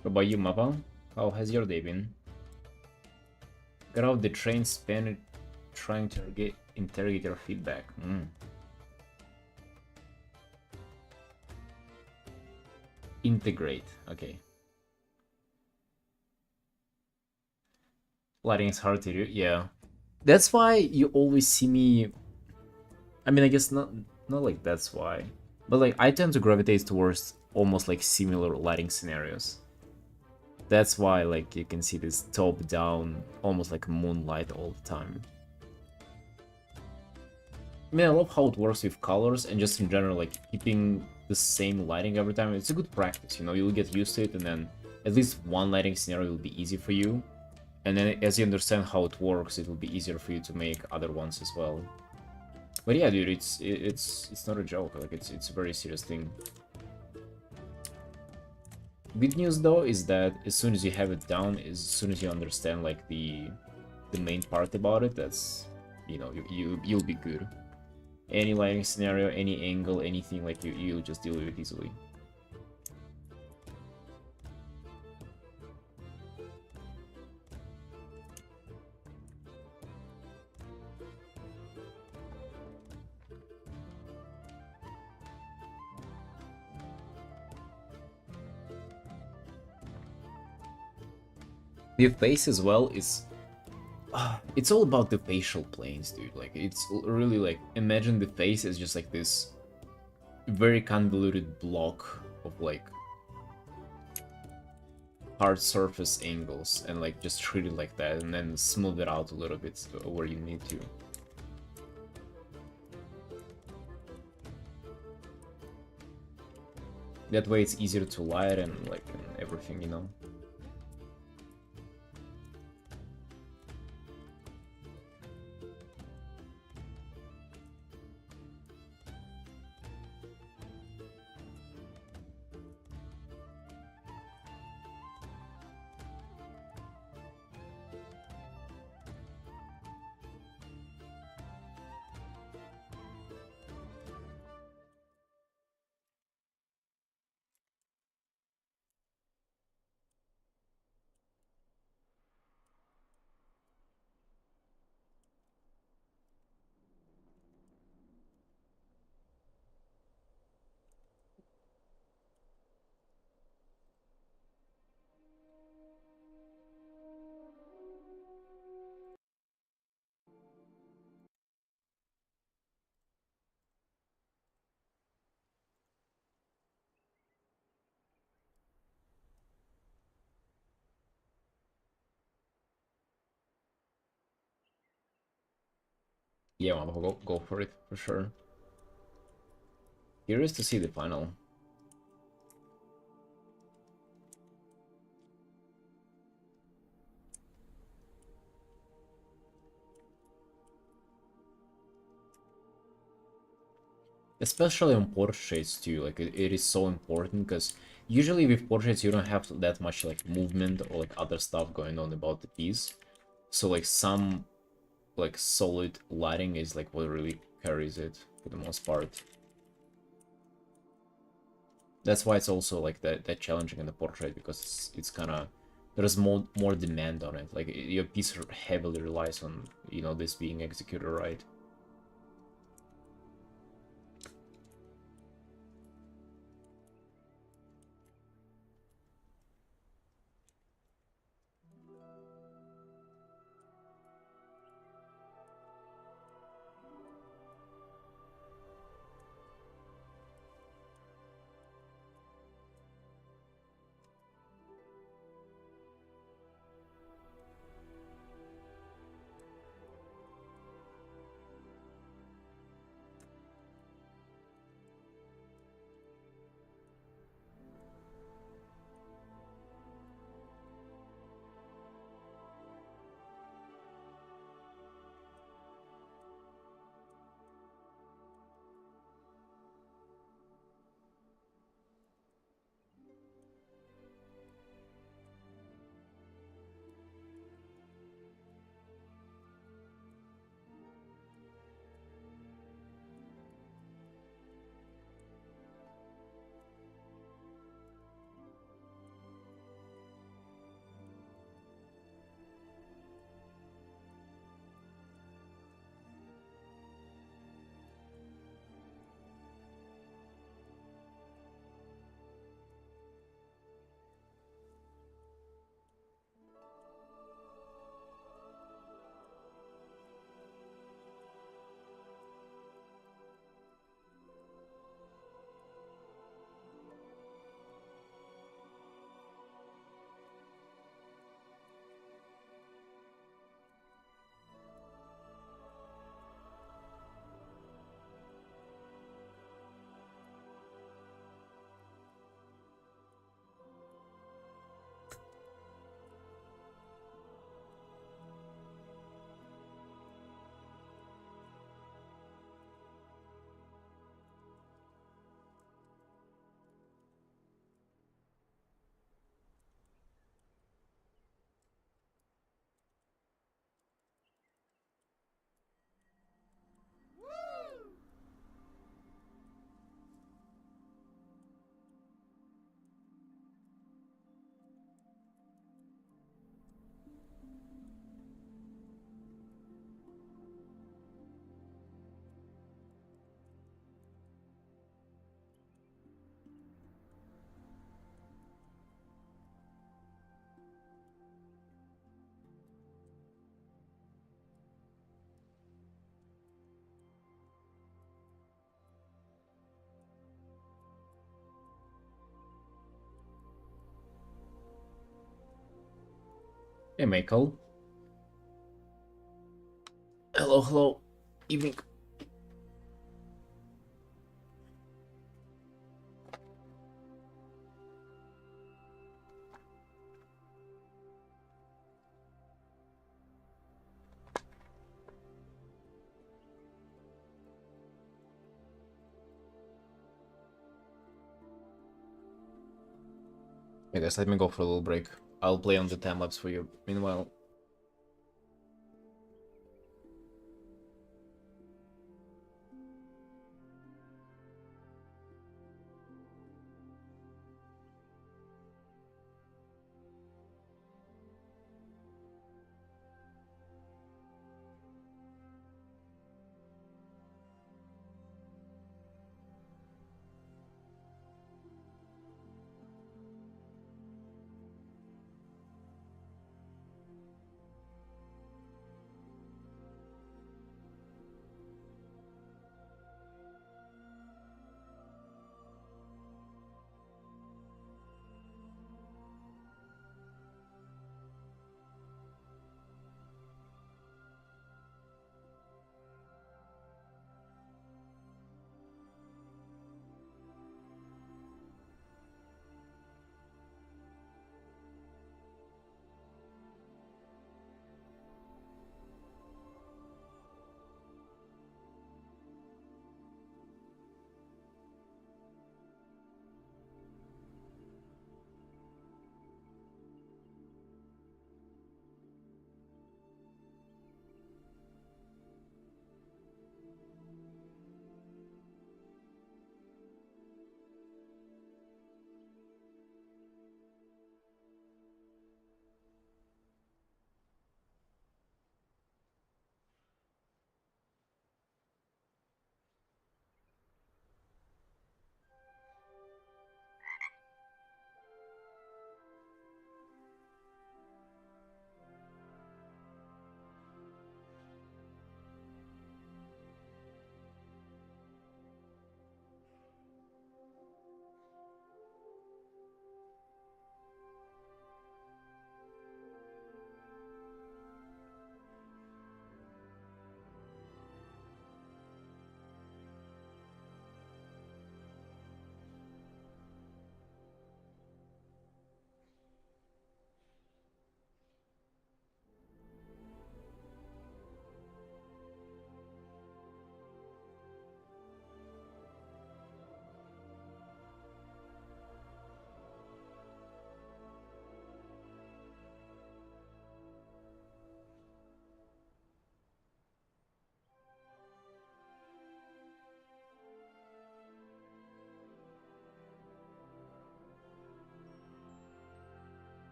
What about you, Mappa? How has your day been? Got off the train, spent it trying to interrogate your feedback. Integrate. Okay. Lighting is hard to do, yeah. That's why you always see me. I mean, I guess not like that's why, but like I tend to gravitate towards almost like similar lighting scenarios. That's why like you can see this top down, almost like moonlight all the time. I mean, I love how it works with colors and just in general, like keeping the same lighting every time. It's a good practice, you know. You'll get used to it, and then at least one lighting scenario will be easy for you. And then as you understand how it works, it will be easier for you to make other ones as well. But yeah, dude, it's not a joke. Like it's a very serious thing. Good news though is that as soon as you have it down, as soon as you understand like the main part about it, that's, you know, you'll be good. Any lighting scenario, any angle, anything, like you'll just deal with it easily. The face as well is it's all about the facial planes, dude. Like it's really like, imagine the face as just like this very convoluted block of like hard surface angles, and like just treat it like that and then smooth it out a little bit where you need to. That way it's easier to light and like and everything, you know. Yeah, I'll go for it for sure. Curious to see the final. Especially on portraits too, like it is so important because usually with portraits you don't have that much like movement or like other stuff going on about the piece. So like some like solid lighting is like what really carries it for the most part. That's why it's also like that challenging in the portrait, because it's kind of, there's more demand on it. Like your piece heavily relies on, you know, this being executed right. Hey, Michael. Hello, hello. Evening. I guess let me go for a little break. I'll play on the time lapse for you. Meanwhile,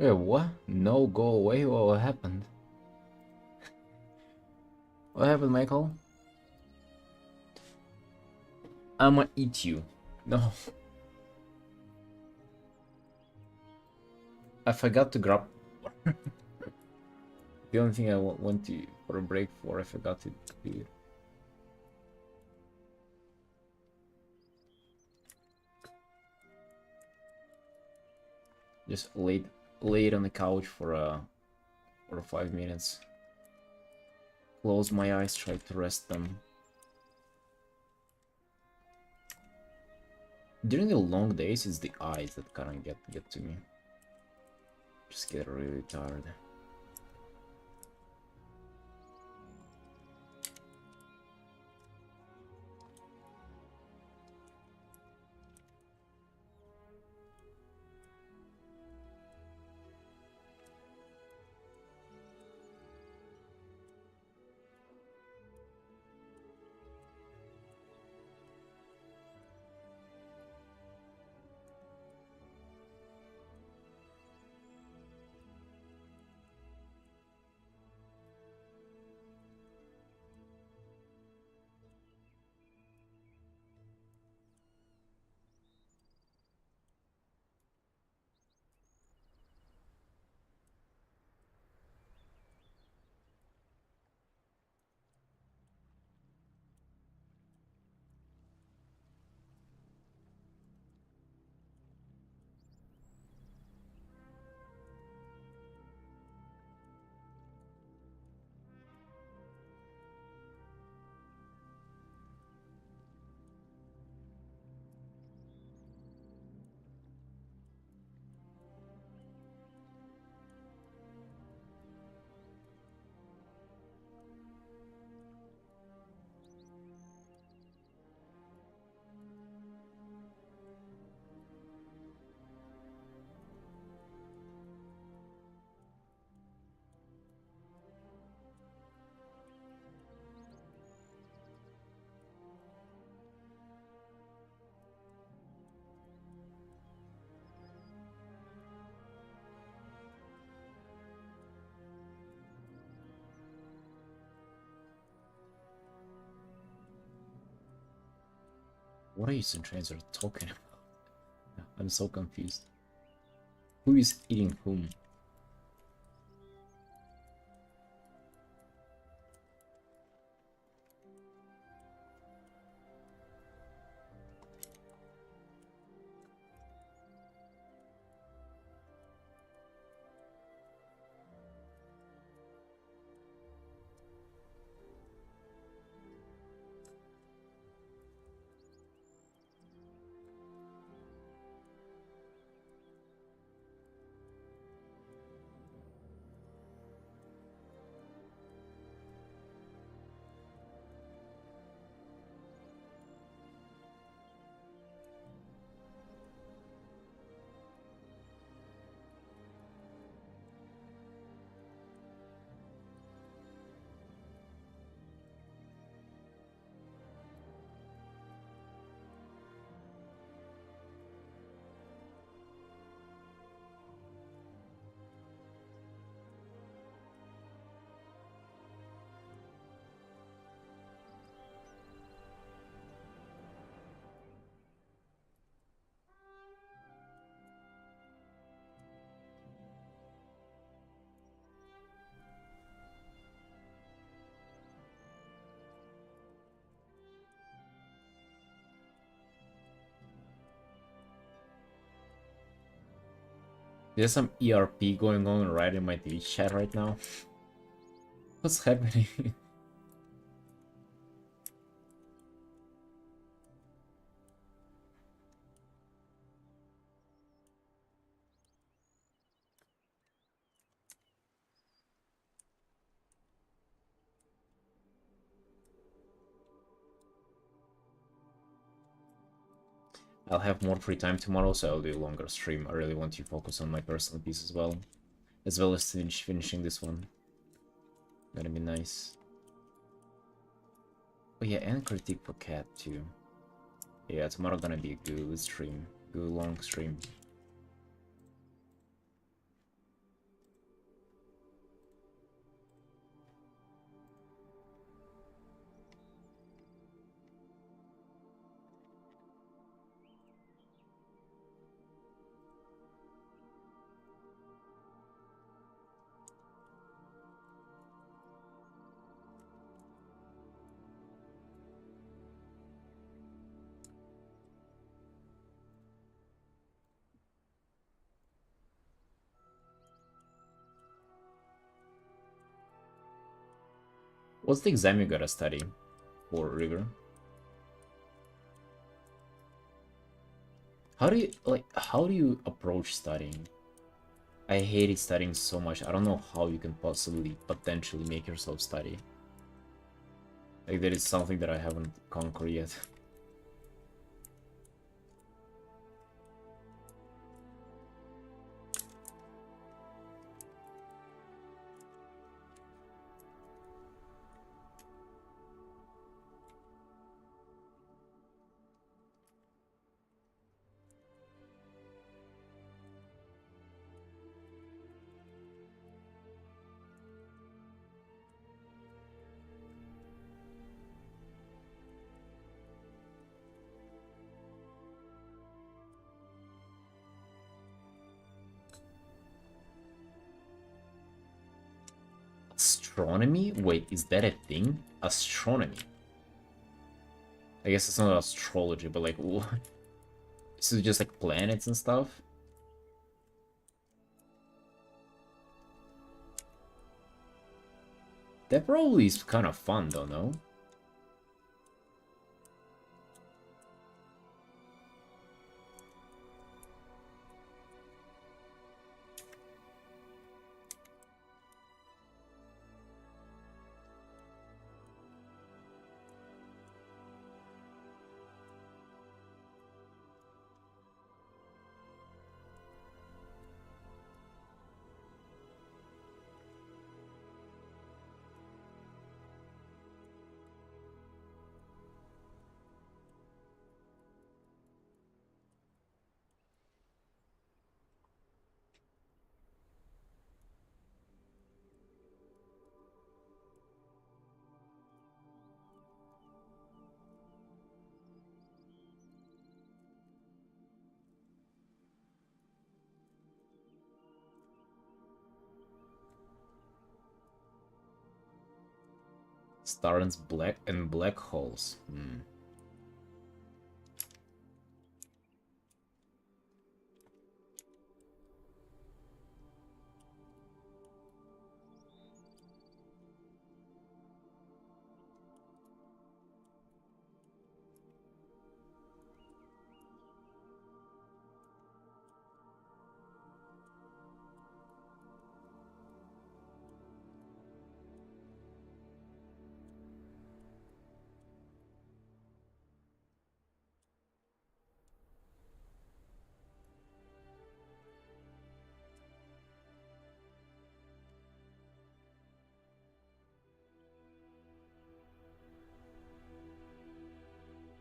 Wait, what? No, go away? What happened? What happened, Michael? I'ma eat you. No. I forgot to grab... The only thing I went to for a break for, I forgot to do it. Just laid on the couch for 5 minutes. Close my eyes, try to rest them. During the long days, it's the eyes that kind of get to me. Just get really tired. What are you trains are talking about? I'm so confused. Who is eating whom? There's some ERP going on right in my Twitch chat right now. What's happening? I'll have more free time tomorrow, so I'll do a longer stream. I really want to focus on my personal piece as well as finishing this one. Gonna be nice. Oh yeah, and critique for cat too. Yeah, tomorrow gonna be a good stream, good long stream. What's the exam you gotta study for River? How do you approach studying? I hated studying so much. I don't know how you can possibly potentially make yourself study. Like, that is something that I haven't conquered yet. Astronomy? Wait, is that a thing? Astronomy. I guess it's not astrology, but like, what? This is just like planets and stuff? That probably is kind of fun though, no? Stars black and black holes. Hmm.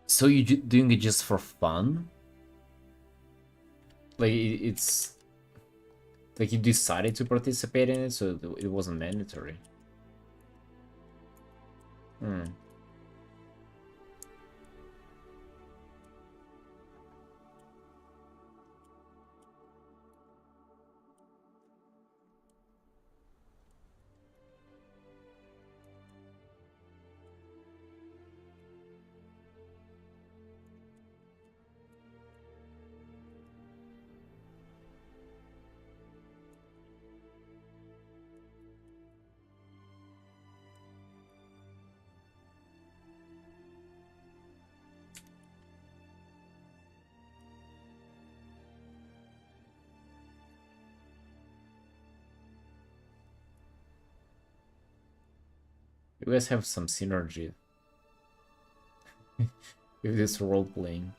So you doing it just for fun? Like, it's like you decided to participate in it, so it wasn't mandatory. Hmm. You guys have some synergy with this role playing.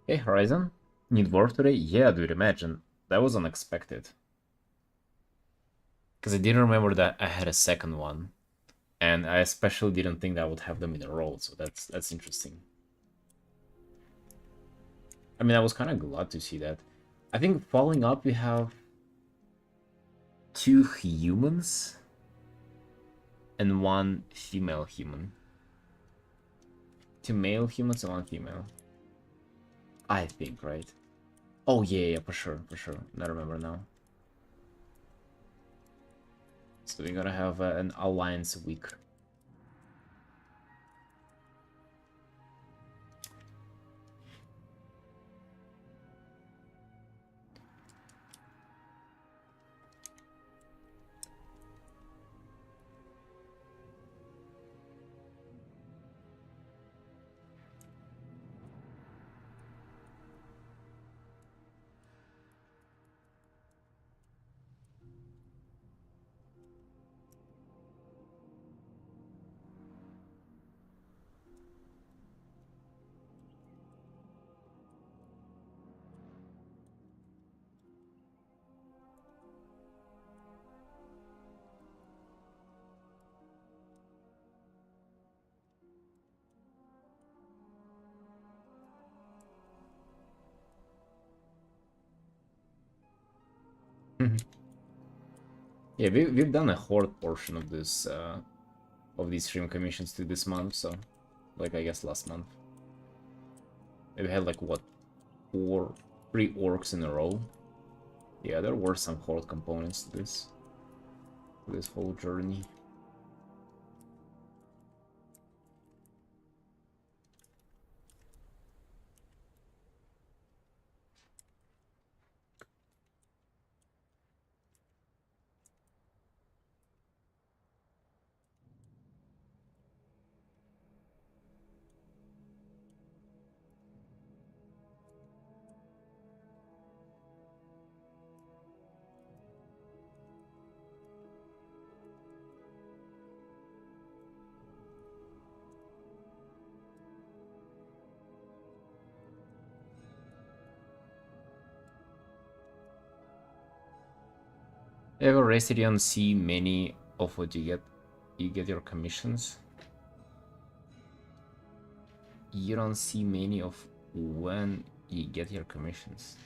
Hey Horizon, need dwarf today? Yeah, dude, imagine. That was unexpected. Because I didn't remember that I had a second one. And I especially didn't think that I would have them in a row, so that's interesting. I mean, I was kind of glad to see that. I think following up, we have 2 humans and 1 female human. 2 male humans and 1 female. I think, right? Oh yeah, for sure, for sure. I remember now. So we're gonna have an alliance week. Yeah, we've done a horde portion of this of these stream commissions to this month, so like I guess last month. We had like what, 3 orcs in a row. Yeah, there were some horde components to this whole journey. You ever race it, you don't see many of what you get. You get your commissions. You don't see many of when you get your commissions.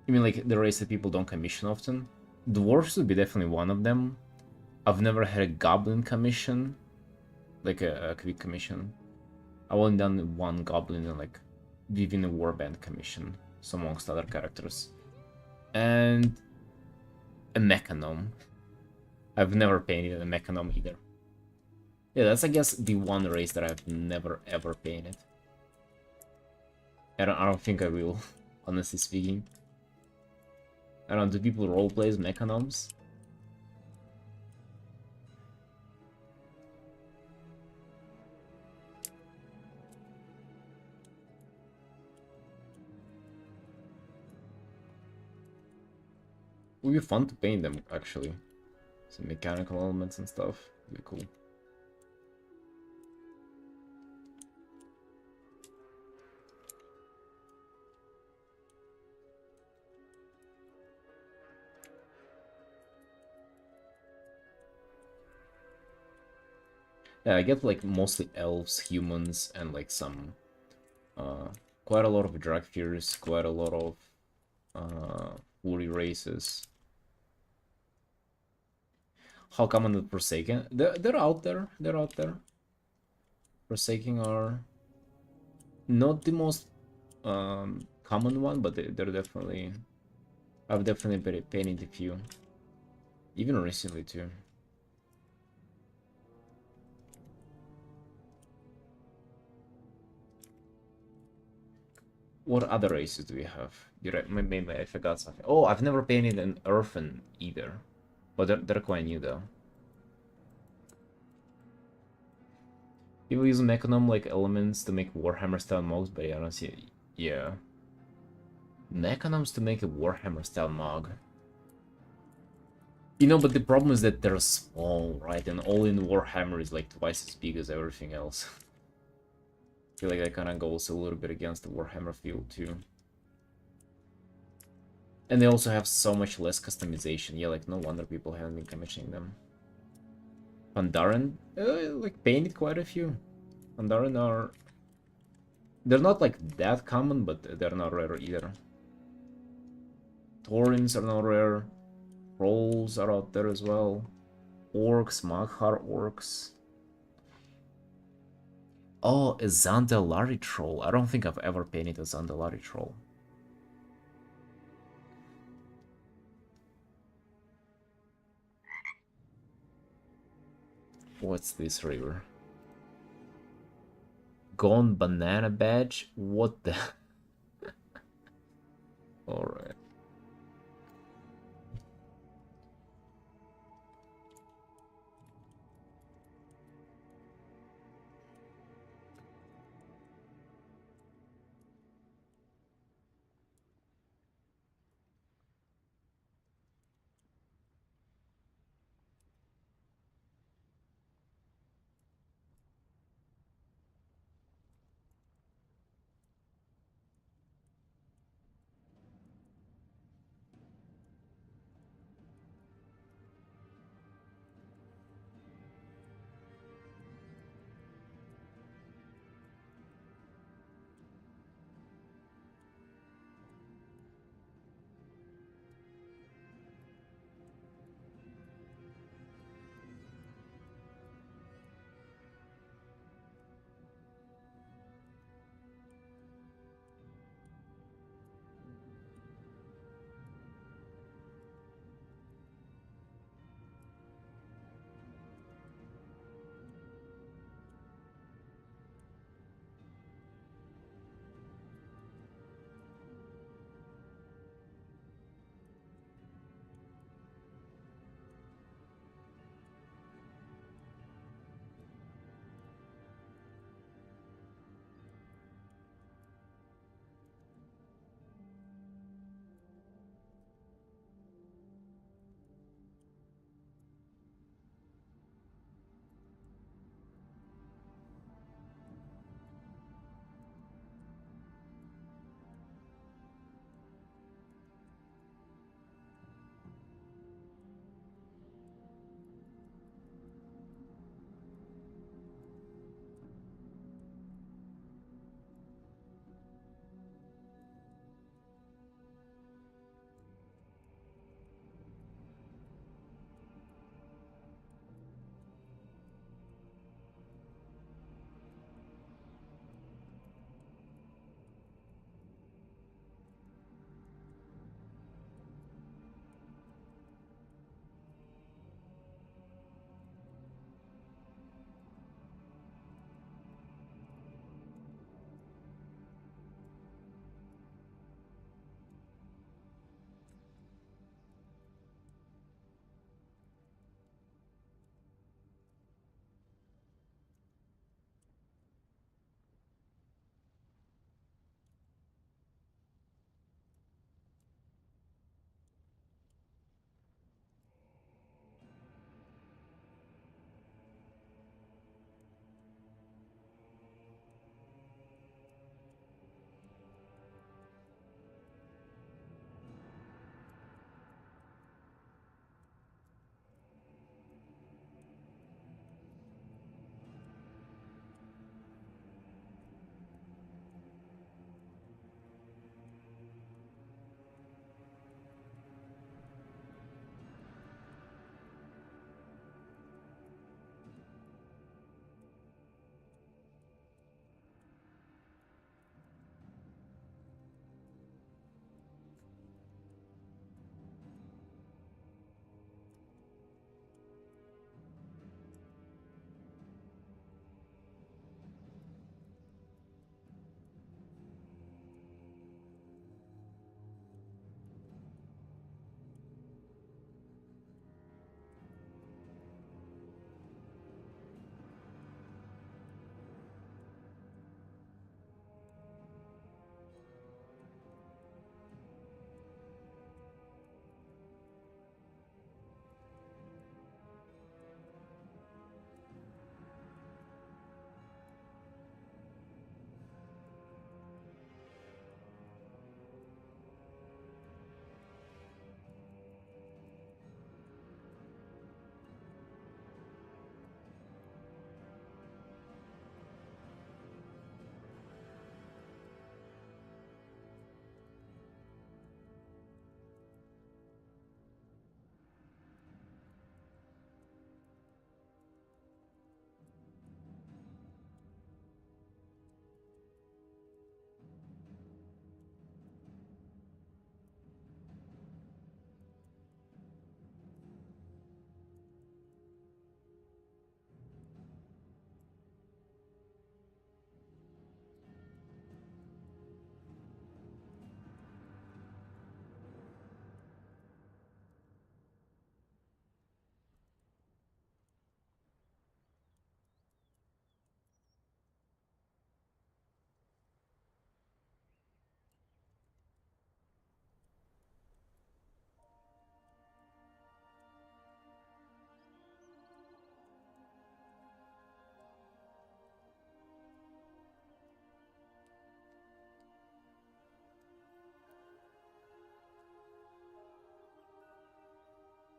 You mean like the race that people don't commission often? Dwarfs would be definitely one of them. I've never had a goblin commission, like a quick commission. I've only done 1 goblin and like within a warband commission, so amongst other characters. And a mechanome. I've never painted a mechanome either. Yeah, that's I guess the one race that I've never ever painted. I don't think I will, honestly speaking. I don't know, do people roleplay as mechanomes? It would be fun to paint them, actually. Some mechanical elements and stuff. Would be cool. Yeah, I get like mostly elves, humans, and like some quite a lot of drag fears, quite a lot of fury races. How common the Forsaken? They're out there. They're out there. Forsaken are not the most common one, but they're definitely. I've definitely painted a few, even recently too. What other races do we have? Maybe I forgot something. Oh, I've never painted an Earthen either, but they're quite new though. People use Mechanum like elements to make Warhammer style mobs, but yeah, I don't see it. Yeah. Mechanoms to make a Warhammer style mog. You know, but the problem is that they're small, right? And all in Warhammer is like twice as big as everything else. I feel like that kind of goes a little bit against the Warhammer feel too. And they also have so much less customization. Yeah, like no wonder people haven't been commissioning them. Pandaren, like painted quite a few. Pandaren are... They're not like that common, but they're not rare either. Taurins are not rare. trolls are out there as well. Orcs, Maghar orcs. Oh, a Zandalari troll. I don't think I've ever painted a Zandalari troll. What's this river? Gone banana badge? What the? Alright.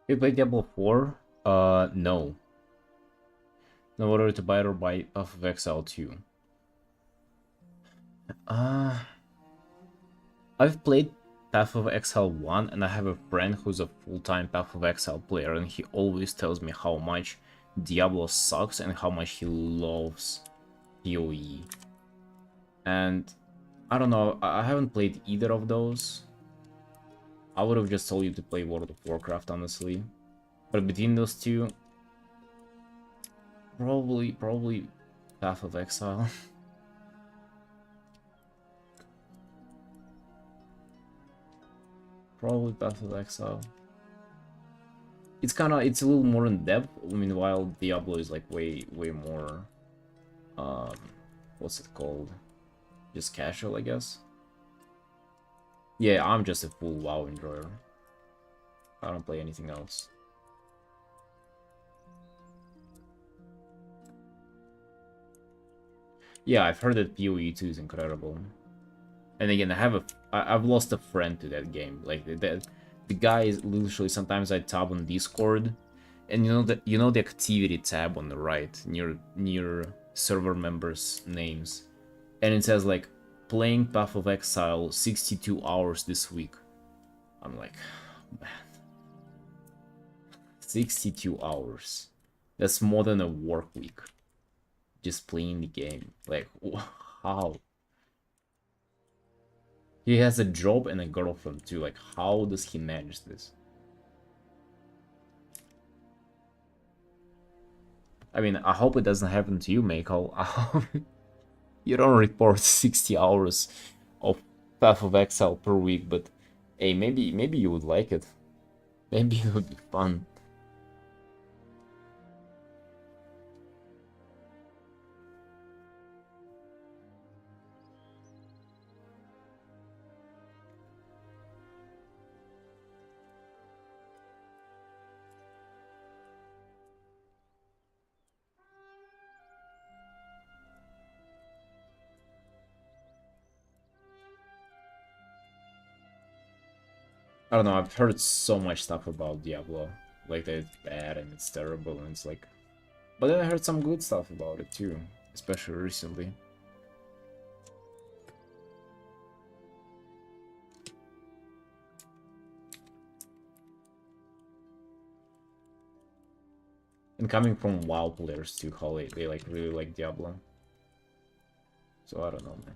You play Diablo 4? No. No order to buy it or buy Path of Exile 2. Uh, I've played Path of Exile 1 and I have a friend who's a full-time Path of Exile player and he always tells me how much Diablo sucks and how much he loves PoE. And I don't know, I haven't played either of those. I would have just told you to play World of Warcraft, honestly. But between those two, probably Path of Exile. Probably Path of Exile. It's a little more in depth. Meanwhile, Diablo is like way more. Um, what's it called? Just casual, I guess. Yeah, I'm just a full WoW enjoyer. I don't play anything else. Yeah, I've heard that PoE 2 is incredible. And again, I've lost a friend to that game. Like the guy is literally, sometimes I tab on Discord, and you know the activity tab on the right near server members' names, and it says like playing Path of Exile 62 hours this week. I'm like, man, 62 hours. That's more than a work week. Just playing the game. Like, how? He has a job and a girlfriend too. Like, how does he manage this? I mean, I hope it doesn't happen to you, Mako. I hope you don't report 60 hours of Path of Exile per week, but hey, maybe you would like it. Maybe it would be fun. I don't know, I've heard so much stuff about Diablo. Like that it's bad and it's terrible and it's like... But then I heard some good stuff about it too, especially recently. And coming from WoW players too, how they like really like Diablo. So I don't know, man.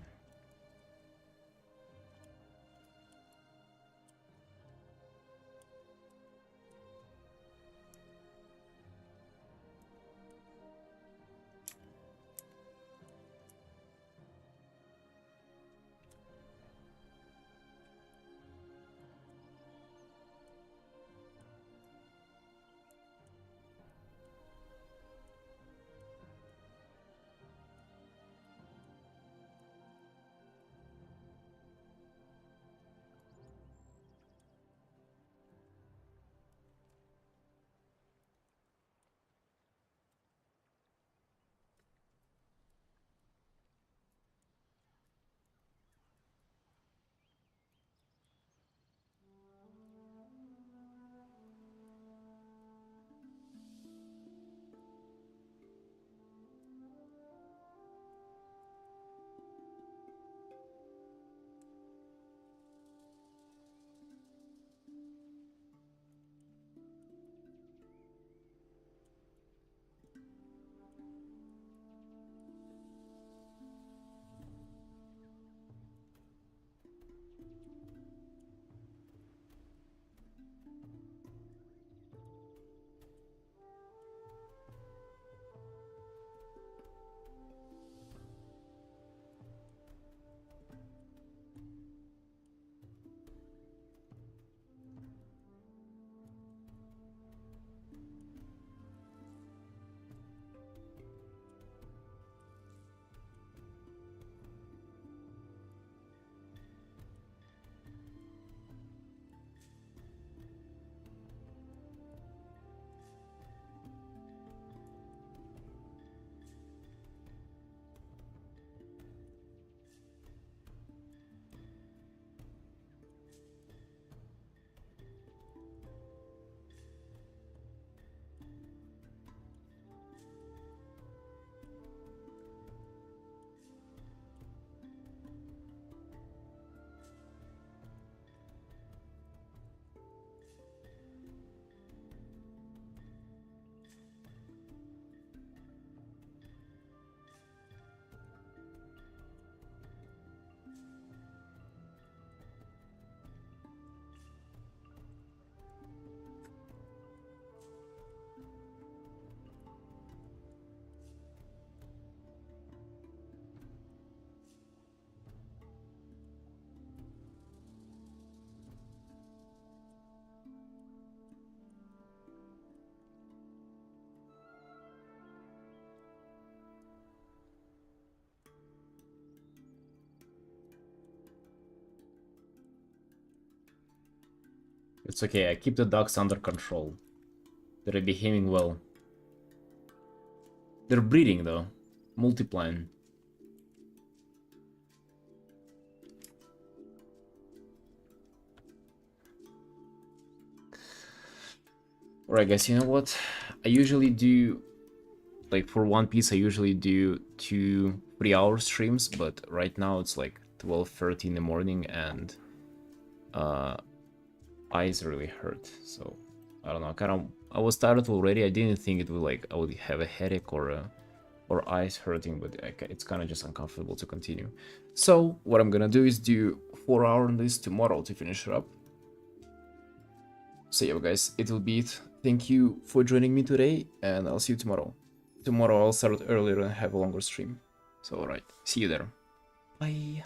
It's okay, I keep the ducks under control. They're behaving well. They're breeding though. Multiplying. Alright guys, you know what? I usually do, like for One Piece I usually do 2 3-hour streams, but right now it's like 12:30 in the morning and eyes really hurt, so I don't know, I was tired already. I didn't think it would I would have a headache or eyes hurting, but it's kind of just uncomfortable to continue. So what I'm gonna do is do 4-hour on this tomorrow to finish it up. So yeah guys, it will be it. Thank you for joining me today, and I'll see you tomorrow. Tomorrow I'll start earlier and have a longer stream. So alright, see you there. Bye.